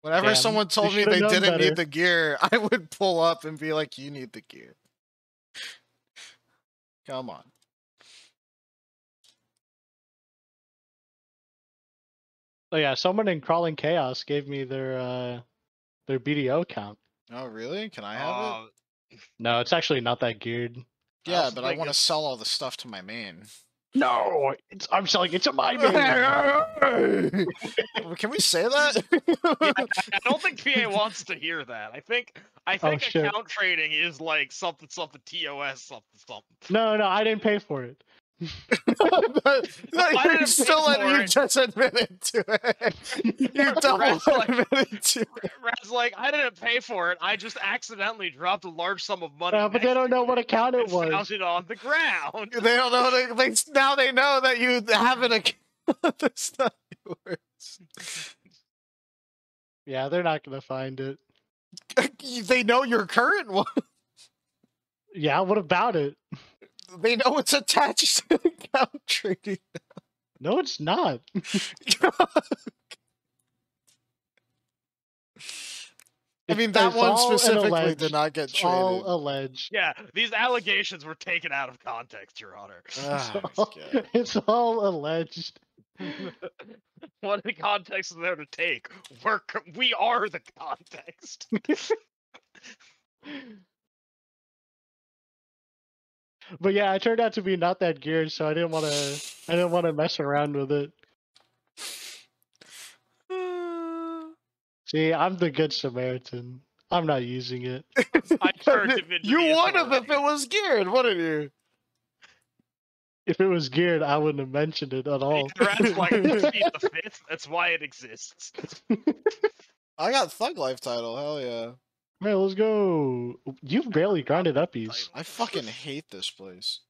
Whenever someone told me they didn't need the gear, I would pull up and be like, you need the gear. Come on. Oh yeah, someone in Crawling Chaos gave me their BDO count. Oh really? Can I have it? No, it's actually not that geared. Yeah, but I want to sell all the stuff to my main. No, I'm selling it to my main. Can we say that? Yeah, I don't think PA wants to hear that. I think account trading is like something TOS something. No, I didn't pay for it. You're still you just admitted to it. You double admitted to it. Rad's like, I didn't pay for it. I just accidentally dropped a large sum of money. But they don't know what account it was. Found it on the ground. They don't know. Now they know that you have an account. That's not yours. Yeah, they're not gonna find it. They know your current one. Yeah, what about it? They know it's attached to account trading. No, it's not. I mean, that one specifically did not get traded. All alleged. Yeah, these allegations were taken out of context, Your Honor. It's all alleged. What the context is there to take? We are the context. But yeah, it turned out to be not that geared, so I didn't want to mess around with it. See, I'm the good Samaritan. I'm not using it. I turned him into you would have if it was geared, wouldn't you? If it was geared, I wouldn't have mentioned it at all. Rad's like, the fifth. That's why it exists. I got Thug Life title. Hell yeah. Man, let's go. You've barely grinded uppies. I fucking hate this place.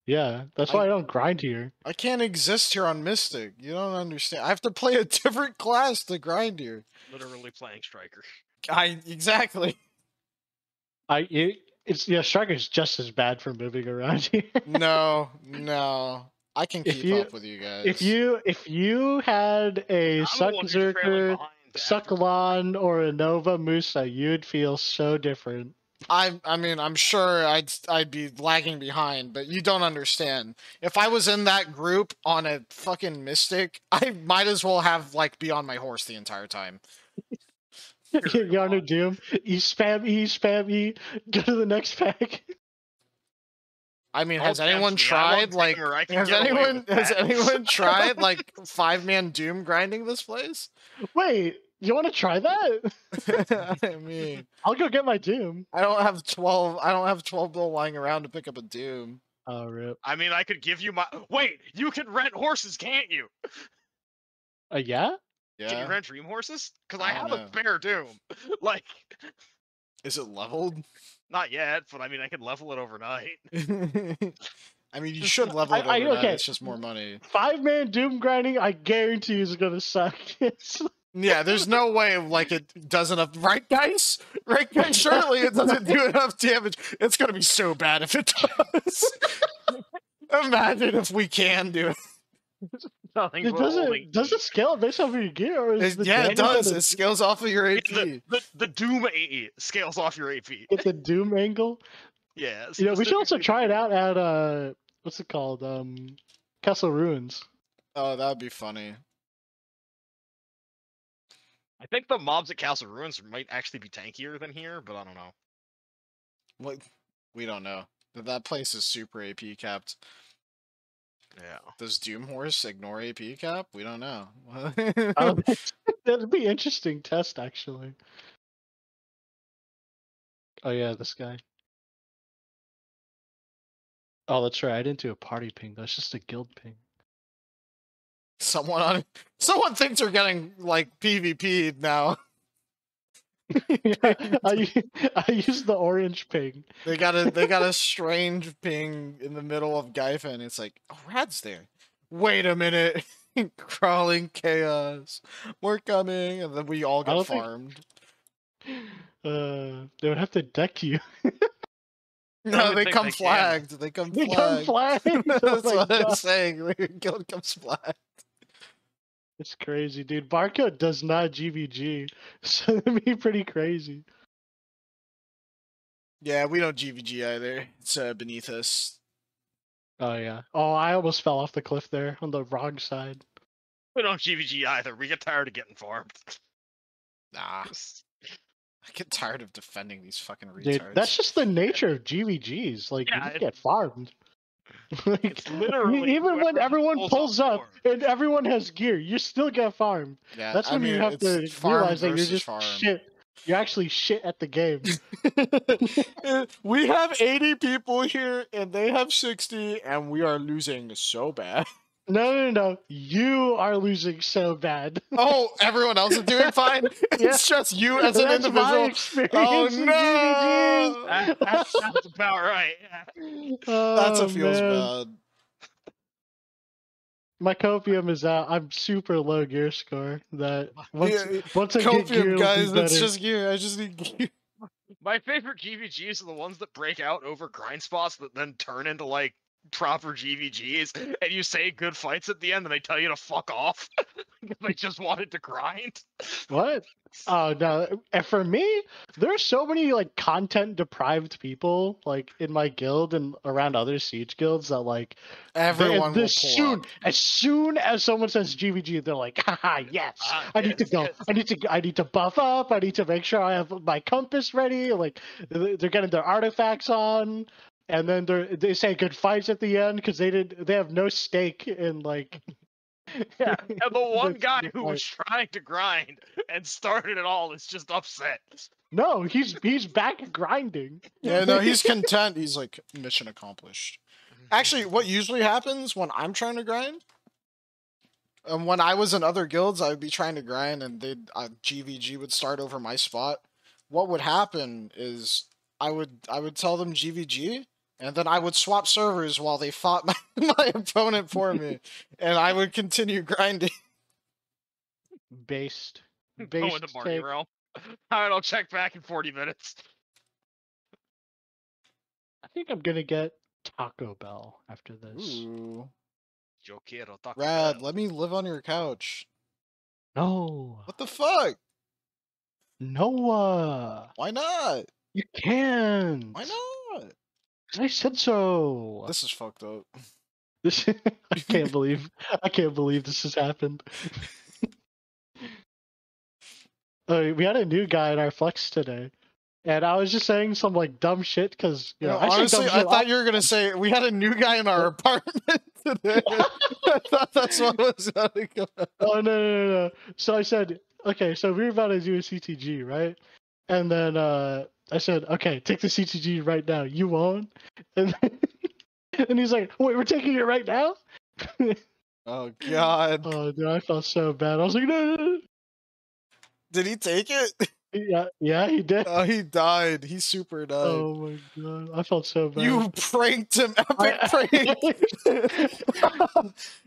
Yeah, that's why I don't grind here. I can't exist here on Mystic. You don't understand. I have to play a different class to grind here. Literally playing Striker. Exactly. Striker's just as bad for moving around here. No. I can keep up with you guys. If you had a Suckzerker, Suckalon, or a Nova Musa, you'd feel so different. I mean, I'm sure I'd be lagging behind, but you don't understand. If I was in that group on a fucking Mystic, I might as well have be on my horse the entire time. You're on a Doom. You spam E, go to the next pack. I mean, has anyone tried has anyone tried 5-man Doom grinding this place? Wait, you want to try that? I mean, I'll go get my Doom. I don't have 12 bill lying around to pick up a Doom. Oh, rip. I mean, I could give you my. Wait, you can rent horses, can't you? Yeah. Yeah. Can you rent dream horses? Because I have a spare Doom. Is it leveled? Not yet, but I mean, I could level it overnight. I mean, you should level it overnight. It's just more money. 5-man Doom grinding, I guarantee you, is gonna suck. Yeah, there's no way it does enough. Right, guys? Right, guys? Surely it doesn't do enough damage. It's gonna be so bad if it does. Imagine if we can do it. Nothing It but holding doesn't. Does it scale based off of your gear, or is the Yeah, it damage does. on It scales off of your AP. the Doom AE scales off your AP. It's a Doom angle? Yeah, You know, we should also specifically the try it Doom. out at what's it called? Castle Ruins. Oh, that'd be funny. I think the mobs at Castle Ruins might actually be tankier than here, but I don't know. What? We don't know. That place is super AP capped. Yeah. Does Doom Horse ignore AP cap? We don't know. That'd be interesting test, actually. Oh yeah, this guy. Oh, that's right. I didn't do a party ping. That's just a guild ping. Someone thinks they're getting like PvP'd now. Yeah, I used the orange ping. They got a strange ping in the middle of Gaifen. It's like, oh, Rad's there. Wait a minute. Crawling chaos. We're coming, and then we all get farmed. They would have to deck you. No, they come flagged. They come flagged. They come flagged. That's what I'm saying. Your guild comes flagged. It's crazy, dude. Barcode does not GVG, so that'd be pretty crazy. Yeah, we don't GVG either. It's beneath us. Oh yeah. Oh, I almost fell off the cliff there on the wrong side. We don't GVG either. We get tired of getting farmed. Nah. I get tired of defending these fucking retards. Dude, that's just the nature of GVGs. Like, Yeah, you just get farmed. Like, it's literally even when everyone pulls up forward. and everyone has gear, you still get farmed. Yeah, That's when you have to realize that you're just shit. You're actually shit at the game. We have 80 people here, and they have 60, and we are losing so bad. No. You are losing so bad. Oh, everyone else is doing fine? Yeah. It's just you as an That's my individual. experience Oh, in no! That sounds about right. That's what feels bad. My copium is out. I'm super low gear score. That once I Copium, get gear, guys, it'll be it's better. just gear. I just need gear. My favorite GVGs are the ones that break out over grind spots that then turn into like proper GVGs, and you say good fights at the end, and they tell you to fuck off because they just wanted to grind. What? Oh no! And for me, there's so many like content deprived people like in my guild and around other siege guilds that like Everyone will pull up. as soon as someone says GVG, they're like, haha, yes, I need to go. I need to buff up. I need to make sure I have my compass ready. Like they're getting their artifacts on, and then they say good fights at the end because they have no stake in like. Yeah, and the one guy who was trying to grind and started it all is just upset. No, he's back grinding. Yeah, no, he's content. He's like, mission accomplished. Actually, what usually happens when I'm trying to grind, when I was in other guilds, I would be trying to grind, and GVG would start over my spot. What would happen is I would tell them GVG, and then I would swap servers while they fought my opponent for me, and I would continue grinding. Based. Go into Marty Realm. Alright, I'll check back in 40 minutes. I think I'm gonna get Taco Bell after this. Ooh. Yo quiero Taco Rad, Bell. let me live on your couch. No. What the fuck? Noah. Why not? You can't. Why not? I said so. This is fucked up. This I can't believe this has happened. We had a new guy in our flex today, and I was just saying some like dumb shit because honestly, I thought you were gonna say we had a new guy in our apartment today. I thought that's what was gonna go. Oh no! So I said, okay, so we were about to do a CTG, right? And then I said, okay, take the CTG right now. You won't? And he's like, wait, we're taking it right now? Oh god. Oh dude, I felt so bad. I was like, no. Did he take it? Yeah, he did. Oh, he died. He super died. Oh my god, I felt so bad. You pranked him, epic prank.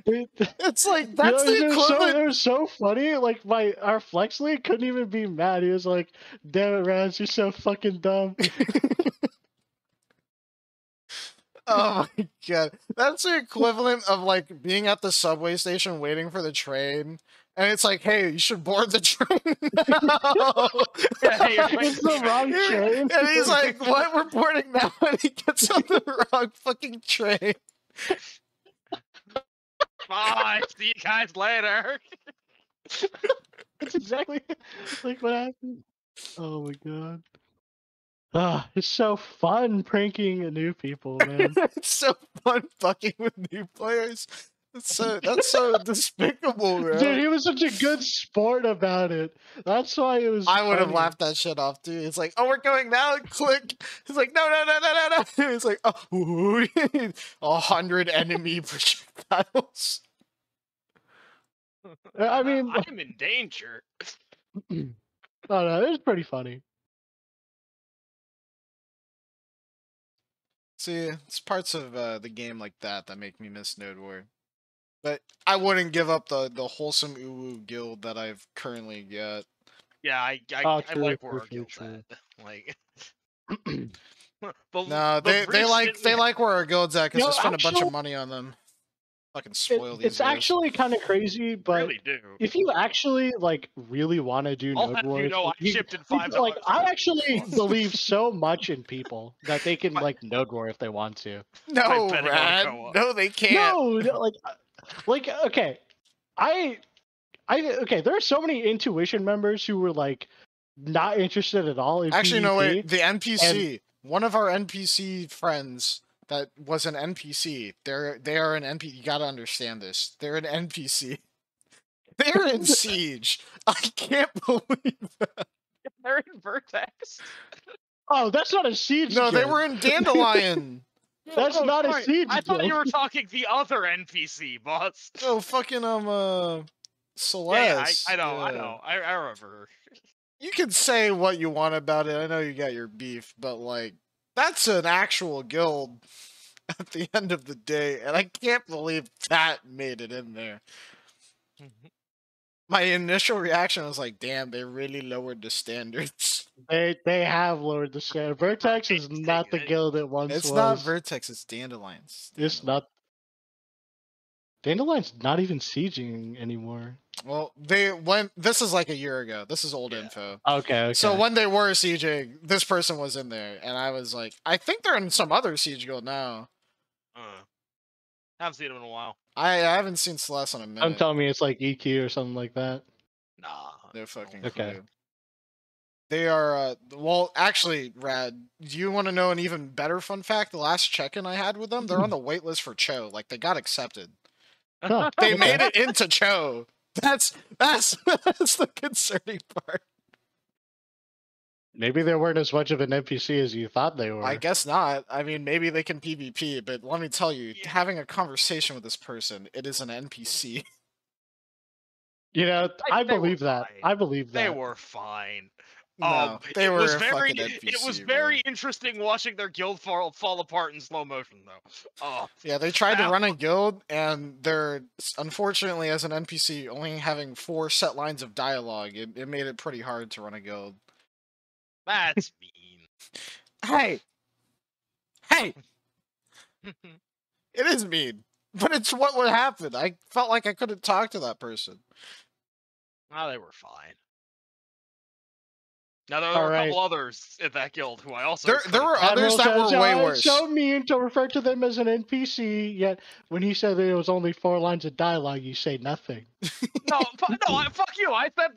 It's like that's the equivalent. It was so funny. Like our flex league couldn't even be mad. He was like, "Damn it, Rans, you're so fucking dumb." Oh my god. That's the equivalent of like being at the subway station waiting for the train. And it's like, hey, you should board the train now. Yeah, you're It's the wrong train. And he's like, what? We're boarding now. And he gets on the wrong fucking train. Bye. See you guys later. That's exactly like what happened. Oh my god. Ah, it's so fun pranking new people, man. It's so fun fucking with new players. That's so despicable, bro. Dude, he was such a good sport about it. That's why it was. I would have funny. laughed that shit off, dude. It's like, oh, we're going now. Click. It's like, no, no, no, no, no, no. It's like, oh, 100 enemy projectiles. I mean, I'm in danger. no, it was pretty funny. See, it's parts of the game like that that make me miss Node War. But I wouldn't give up the wholesome uwu guild that I've currently got. Yeah, I True, like where our true, guild's true. at. Like, No, they like where our guild's at because No, they spend a bunch actually- of money on them. Fucking spoil these It's guys. actually kind of crazy, but really do. if you actually like really want to do I'll Node have Wars, you know I shipped in $5. like I for actually months. believe so much in people that they can like Node War if they want to. No, betting on Rad. co-op. No, they can't. No, like okay, okay. There are so many intuition members who were like not interested at all in Actually, no, PvP. wait. The NPC. One of our NPC friends that was an NPC. They are an NPC. You gotta understand this. They're an NPC. They're in Siege. I can't believe that. They're in Vertex. Oh, that's not a siege. No, they guild. were in Dandelion. That's Oh, not a sorry. siege. I thought you guild. were talking the other NPC, boss. Oh, fucking Celeste. Yeah, I know, Yeah. I remember her. You can say what you want about it. I know you got your beef, but like, that's an actual guild at the end of the day, and I can't believe that made it in there. My initial reaction was like, damn, they really lowered the standards. They have lowered the standard. Vertex is not the guild it once It's was. not Vertex, it's Dandelions. It's not. Dandelion's not even sieging anymore. Well, they went. This is like a year ago. This is old info. Okay. So when they were sieging, this person was in there, and I was like, I think they're in some other siege guild now. Haven't seen him in a while. I haven't seen Celeste in a minute. Don't tell me it's like EQ or something like that. Nah. No fucking Okay. clue. They are, well, actually, Rad, do you want to know an even better fun fact? The last check-in I had with them, they're on the waitlist for Cho. Like, they got accepted. Huh, They okay. made it into Cho. That's the concerning part. Maybe they weren't as much of an NPC as you thought they were. I guess not. I mean, maybe they can PvP, but let me tell you, Yeah. having a conversation with this person, it is an NPC. You know, I They were believe that. fine. I believe that. They were fine. No, they it were was a very, fucking NPC. It was bro. very interesting watching their guild fall apart in slow motion, though. Oh, Yeah, they tried to Wow. run a guild, and they're, unfortunately, as an NPC, only having 4 set lines of dialogue. It made it pretty hard to run a guild. that's mean. Hey! Hey! It is mean. But it's what would happen. I felt like I couldn't talk to that person. Oh, they were fine. Now there were a couple others in that guild who I also There were others that were way worse. It's so mean to refer to them as an NPC, yet when he said that it was only 4 lines of dialogue, you say nothing. no, fuck you. I said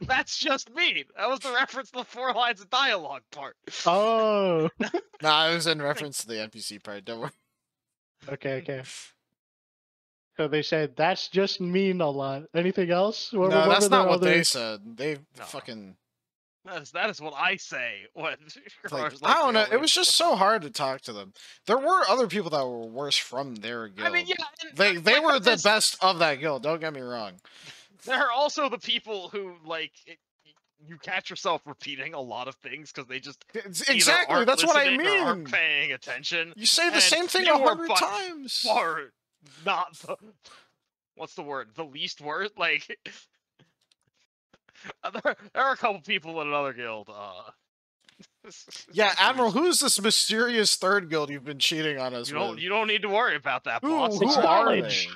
that's just mean. That was the reference to the 4 lines of dialogue part. Oh. Nah, I was in reference to the NPC part, don't worry. Okay. So they said that's just mean a lot. Anything else? No, that's not what they said. They No. fucking... That is what I say. What? Like, I don't know. It was just so hard to talk to them. There were other people that were worse from their guild. I mean, yeah. They like were the this- best of that guild. Don't get me wrong. There are also the people who you catch yourself repeating a lot of things because they just either Exactly. aren't That's what I listening or mean. aren't paying attention. You say the and same thing you were 100 by times. Far not the what's the word? The least worst. Like there are a couple people in another guild. Yeah, Admiral, who's this mysterious third guild you've been cheating on us with? You don't need to worry about that, boss. Who It's are knowledge.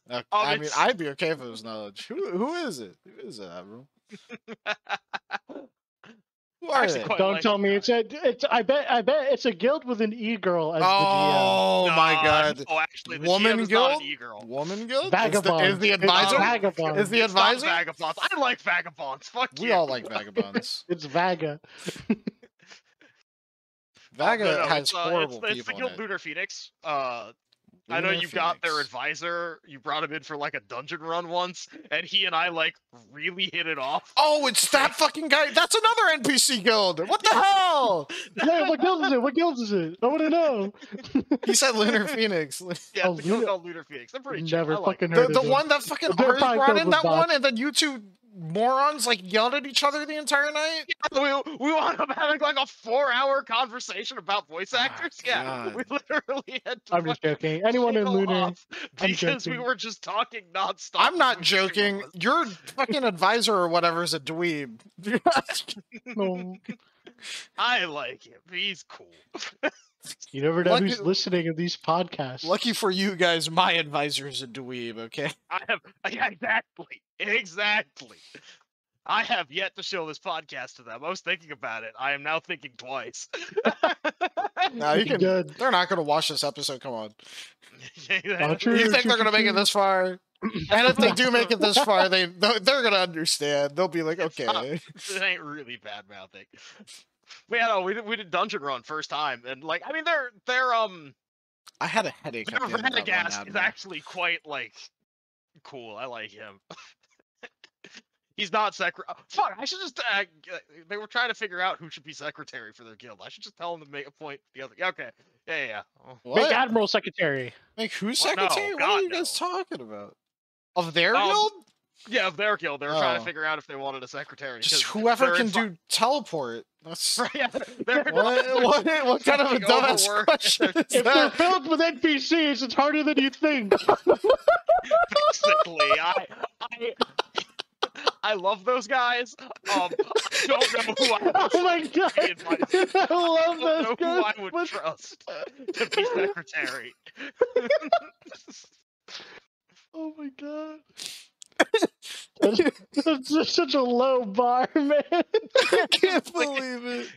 they? I mean, I'd be okay if it was knowledge. Who is it? Who is it, Admiral? Who are they? Don't tell me it's I bet it's a guild with an e-girl as the GM. Oh my god. Oh, actually, the Woman GM is guild? not an e-girl. Woman guild? Vagabond. Is the advisor? Vagabond. Is the It's not advisor? vagabonds. I like vagabonds. Fuck you. We all like vagabonds. It's Vaga. Vaga No, has horrible it's people the guild in it. Lunar Phoenix. I know Lunar you got their Phoenix. advisor. You brought him in for like a dungeon run once, and he and I like really hit it off. Oh, it's that fucking guy. That's another NPC guild. What the hell? Yeah, what guild is it? What guild is it? I want to know. He said Lunar Phoenix. Yeah, Oh, it's a guild Lunar- called Lunar Phoenix. They're pretty chill. Never I like fucking them. heard The of it. one that fucking They're Ari probably brought filled in with that one, bots. and then you two morons like yelled at each other the entire night. We wound up having like a 4-hour conversation about voice actors. Yeah, God. we literally had to I'm just fucking joking. Anyone in kill Lunar? off I'm because we joking. were just talking nonstop. I'm not about joking. us. Your fucking advisor or whatever is a dweeb. No. I like him. He's cool. You never know Lucky- who's listening to these podcasts. Lucky for you guys, my advisor is a dweeb. Okay. Yeah, exactly. I have yet to show this podcast to them. I was thinking about it. I am now thinking twice. No, you can. Good. They're not gonna watch this episode. Come on. True, You think true, they're gonna true, make it true. this far? And if they do make it this far, they're gonna understand. They'll be like, It's not- okay. It ain't really bad mouthing. But yeah, no, we did dungeon run first time, and like, I mean, they're I had a headache. At the end of that one, Radagast is Admiral. actually quite like cool. I like him. He's not Fuck! I should just. They were trying to figure out who should be secretary for their guild. I should just tell them to make a point. The other. Yeah, okay. Yeah. Oh. What? Make Admiral Secretary. Make who Well, no, secretary? what God, are you guys talking about? Of their guild? Yeah, of their guild. They were trying Oh. to figure out if they wanted a secretary. Just 'cause whoever they're can in do teleport. That's Yeah, they're what kind of a fucking dumbass overworked. question is If they're that? filled with NPCs, it's harder than you think. basically. I love those guys. I don't know who I would Oh my god! say in my- I love I don't know those who I guys. would trust to be secretary. Oh my god. That's just such a low bar, man. I can't believe it.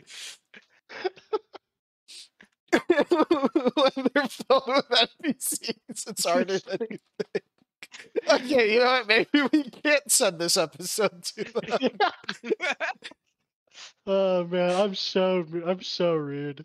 When they're filled with NPCs, it's harder than you think. Okay, you know what? Maybe we can't send this episode to them. Oh man, I'm so rude.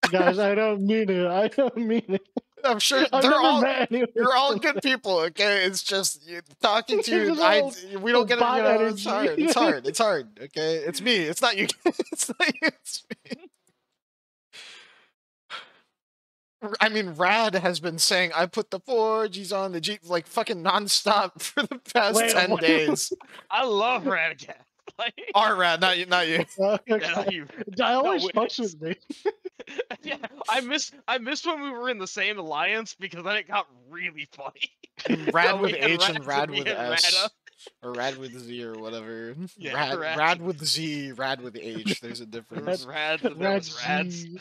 Guys, I don't mean it. I don't mean it. I'm sure I've they're never all. met anyone. You're all good people, okay? It's just talking to you. It's all We don't get it. You bot know, it's hard. energy. It's hard. It's hard. Okay, it's me. It's not you. It's not you. It's me. I mean, Rad has been saying I put the 4Gs on the G like fucking nonstop for the past Wait, 10 what? days. I love Radagast. Like, Our Rad, not you. Not you. Okay. yeah, you- I always wait. fucks with me. yeah, I missed when we were in the same alliance because then it got really funny. Rad So with we had H and Rads Rad we with had S. Rada. Or Rad with Z or whatever. Yeah, Rad, Rad. Rad with Z, Rad with H. There's a There difference. was Rads and there was Rads. G.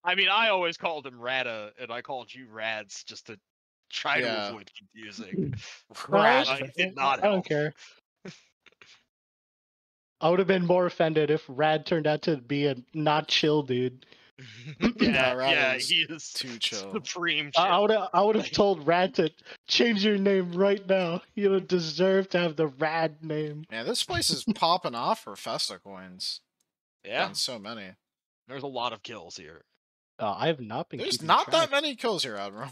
I mean, I always called him Rada, and I called you Rads just to try Yeah. to avoid confusing. Rad. I did not I don't help. care. I would have been more offended if Rad turned out to be a not chill dude. yeah, Rad yeah, is he is Too chill. supreme. I would have told Rad to change your name right now. You don't deserve to have the Rad name. Man, this place is popping off for Festa coins. Yeah, Got so many. there's a lot of kills here. I have not been. There's keeping not track. that many kills here, Admiral.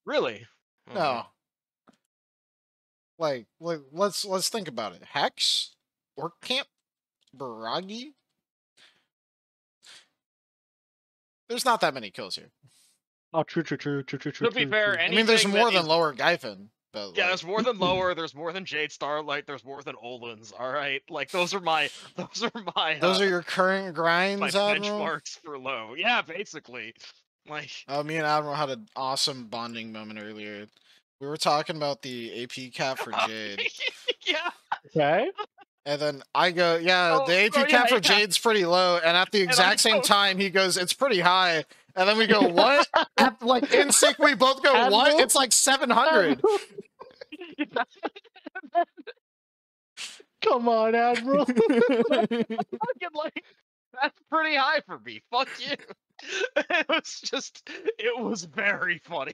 Really? No. Like, let's think about it. Hex, Orc Camp, Baragi. There's not that many kills here. Oh, true. To be fair, true. I mean, there's anything more that than is- Lower Gyfin. But Yeah, like, there's more than Lower. There's more than Jade Starlight. There's more than Olins. All right, like those are my those are your current my grinds, Admiral. benchmarks for low. Yeah, basically. Like, me and Admiral had an awesome bonding moment earlier. We were talking about the AP cap for Jade. yeah. Okay. And then I go, yeah, Oh, the AP cap for Jade's pretty low. And at the exact same time, he goes, it's pretty high. And then we go, what? Like, in sync, we both go, Admiral? what? It's like 700. Come on, Admiral. Fucking, like, that's pretty high for me. Fuck you. It was very funny.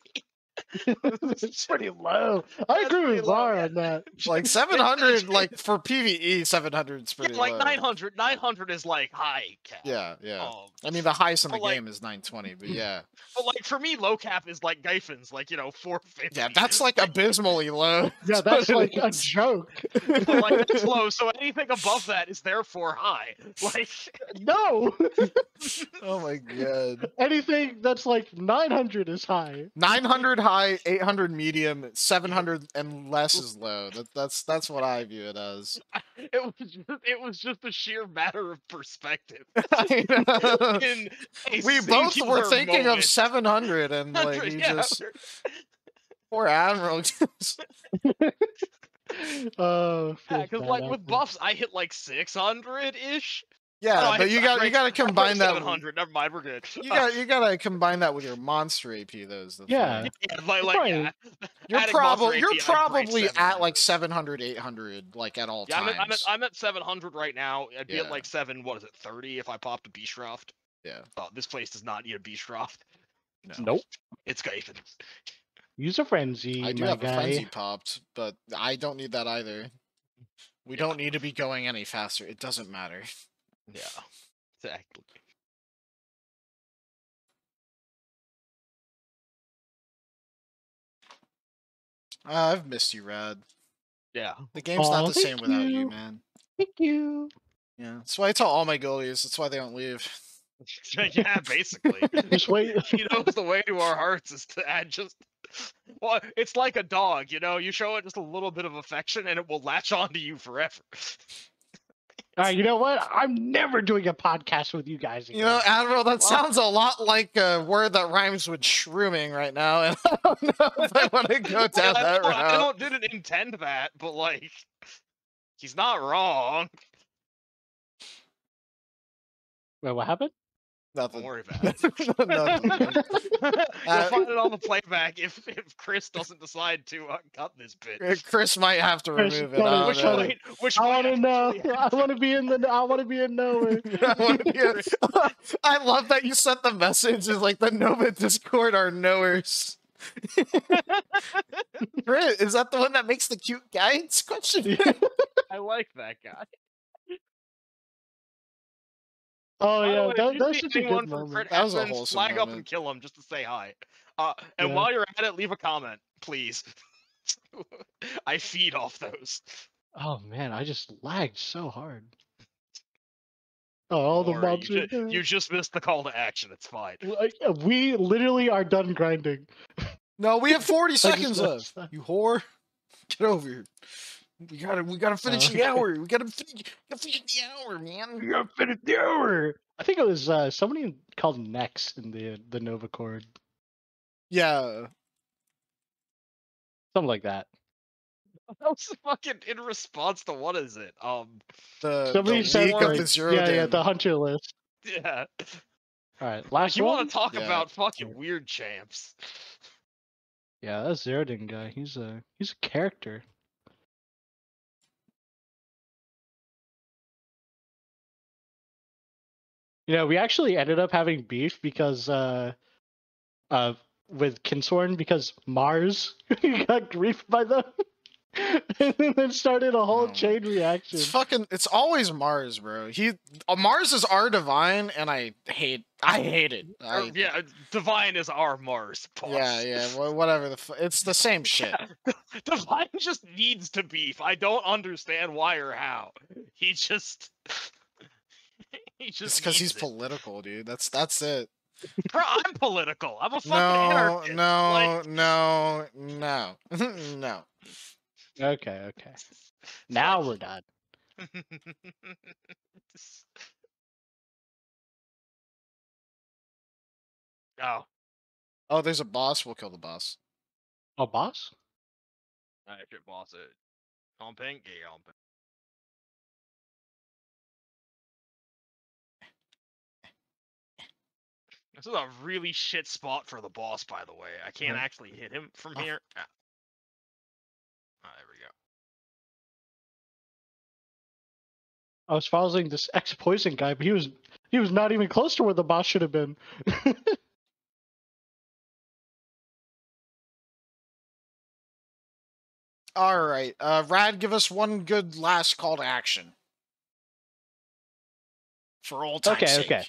It's pretty low. I agree with Var on that. Like 700, like for PvE, 700 is pretty like low. 900 is like high cap. Yeah. I mean, the highest in the like, game is 920, but yeah. But like for me, low cap is like Gyphon's, like 450. Yeah, that's like abysmally low. Yeah, that's like a joke. So, like that's low. So anything above that is therefore high. Like no. Oh my god. Anything that's like 900 is high. 900 high, 800 medium, 700 and less is low. That's what I view it as. It was just a sheer matter of perspective. We both were thinking moment. of 700 and like you just poor Admiral. Oh, because like with buffs, I hit like 600-ish. Yeah, but you got to combine that. 700. Never mind, we're good. You got to combine that with your monster AP. Yeah. Yeah. You're probably at like 700, 800 like at all times. I'm at 700 right now. I'd be at like 30 if I popped a Beashraft. Yeah. Oh, this place does not need a Beashraft. No. Nope. It's Gyphon. Use a frenzy. I do have a frenzy popped, but I don't need that either. We don't need to be going any faster. It doesn't matter. Yeah, exactly. I've missed you, Rad. Yeah. The game's not the same without you, man. Thank you. Yeah, that's why I tell all my goalies. That's why they don't leave. Yeah, basically. Just wait. He knows the way to our hearts is to add just. Well, it's like a dog, you show it just a little bit of affection and it will latch onto you forever. You know what? I'm never doing a podcast with you guys again. You know, Admiral, that sounds a lot like a word that rhymes with shrooming right now, and I don't know if I want to go down that route. I didn't intend that, but like, he's not wrong. Wait, what happened? Nothing. Don't worry about it. Nothing. You'll find it on the playback if Chris doesn't decide to cut this bit. Chris might have to remove it. I want to know. I want to be in the. I want to be in nowhere. I love that you sent the message. Is like the Nova Discord are knowers. Chris, is that the one that makes the cute guides? Question. I like that guy. Oh yeah, that was such a good moment. That was a wholesome flag moment. up and kill him just to say hi. And while you're at it, leave a comment, please. I feed off those. Oh man, I just lagged so hard. Oh, all the mobs. You just missed the call to action. It's fine. We literally are done grinding. No, we have 40 seconds left. You whore. Get over here. We gotta finish the hour. We gotta finish the hour, man. We gotta finish the hour. I think it was somebody called Nex in the Nova Chord. Yeah. Something like that. That was fucking in response to what is it? Somebody said like, of the zero yeah, the hunter list. Yeah. Alright, last you one? Want to talk about fucking weird champs. Yeah, that Zerodin guy, he's a character. You know, we actually ended up having beef because with Kinsorn because Mars got griefed by them. And then started a whole chain reaction. It's always Mars, bro. Mars is our divine, and I hate it. Yeah, divine is our Mars. Boss. Yeah, whatever. It's the same shit. Divine just needs to beef. I don't understand why or how. He just it's because he's political, dude. That's it. Bro, I'm political. I'm a fucking anarchist. No. No. Okay. Now we're done. Oh, Oh, there's a boss. We'll kill the boss. Oh, boss? I should boss it. On pink, yeah, on pink. This is a really shit spot for the boss, by the way. I can't actually hit him from here. Ah. Oh, there we go. I was following this ex-poison guy, but he was not even close to where the boss should have been. All right, Rad, give us one good last call to action for old time's sake. Okay.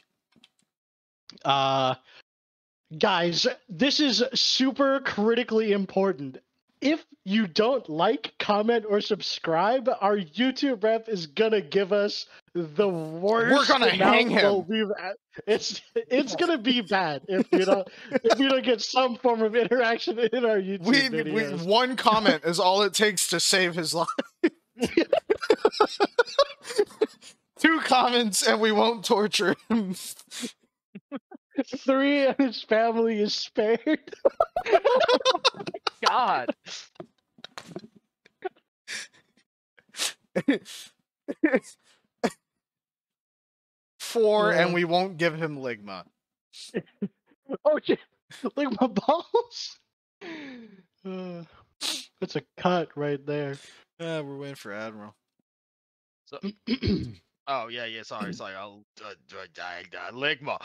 Guys, this is super critically important. If you don't like, comment, or subscribe, our YouTube rep is gonna give us the worst. We're gonna hang him. It's gonna be bad if you don't get some form of interaction in our YouTube videos. One comment is all it takes to save his life. 2 comments and we won't torture him. 3 and his family is spared. God. 4 and we won't give him Ligma. Oh shit! Ligma balls. That's a cut right there. We're waiting for Admiral. So, oh yeah, sorry. I'll Ligma.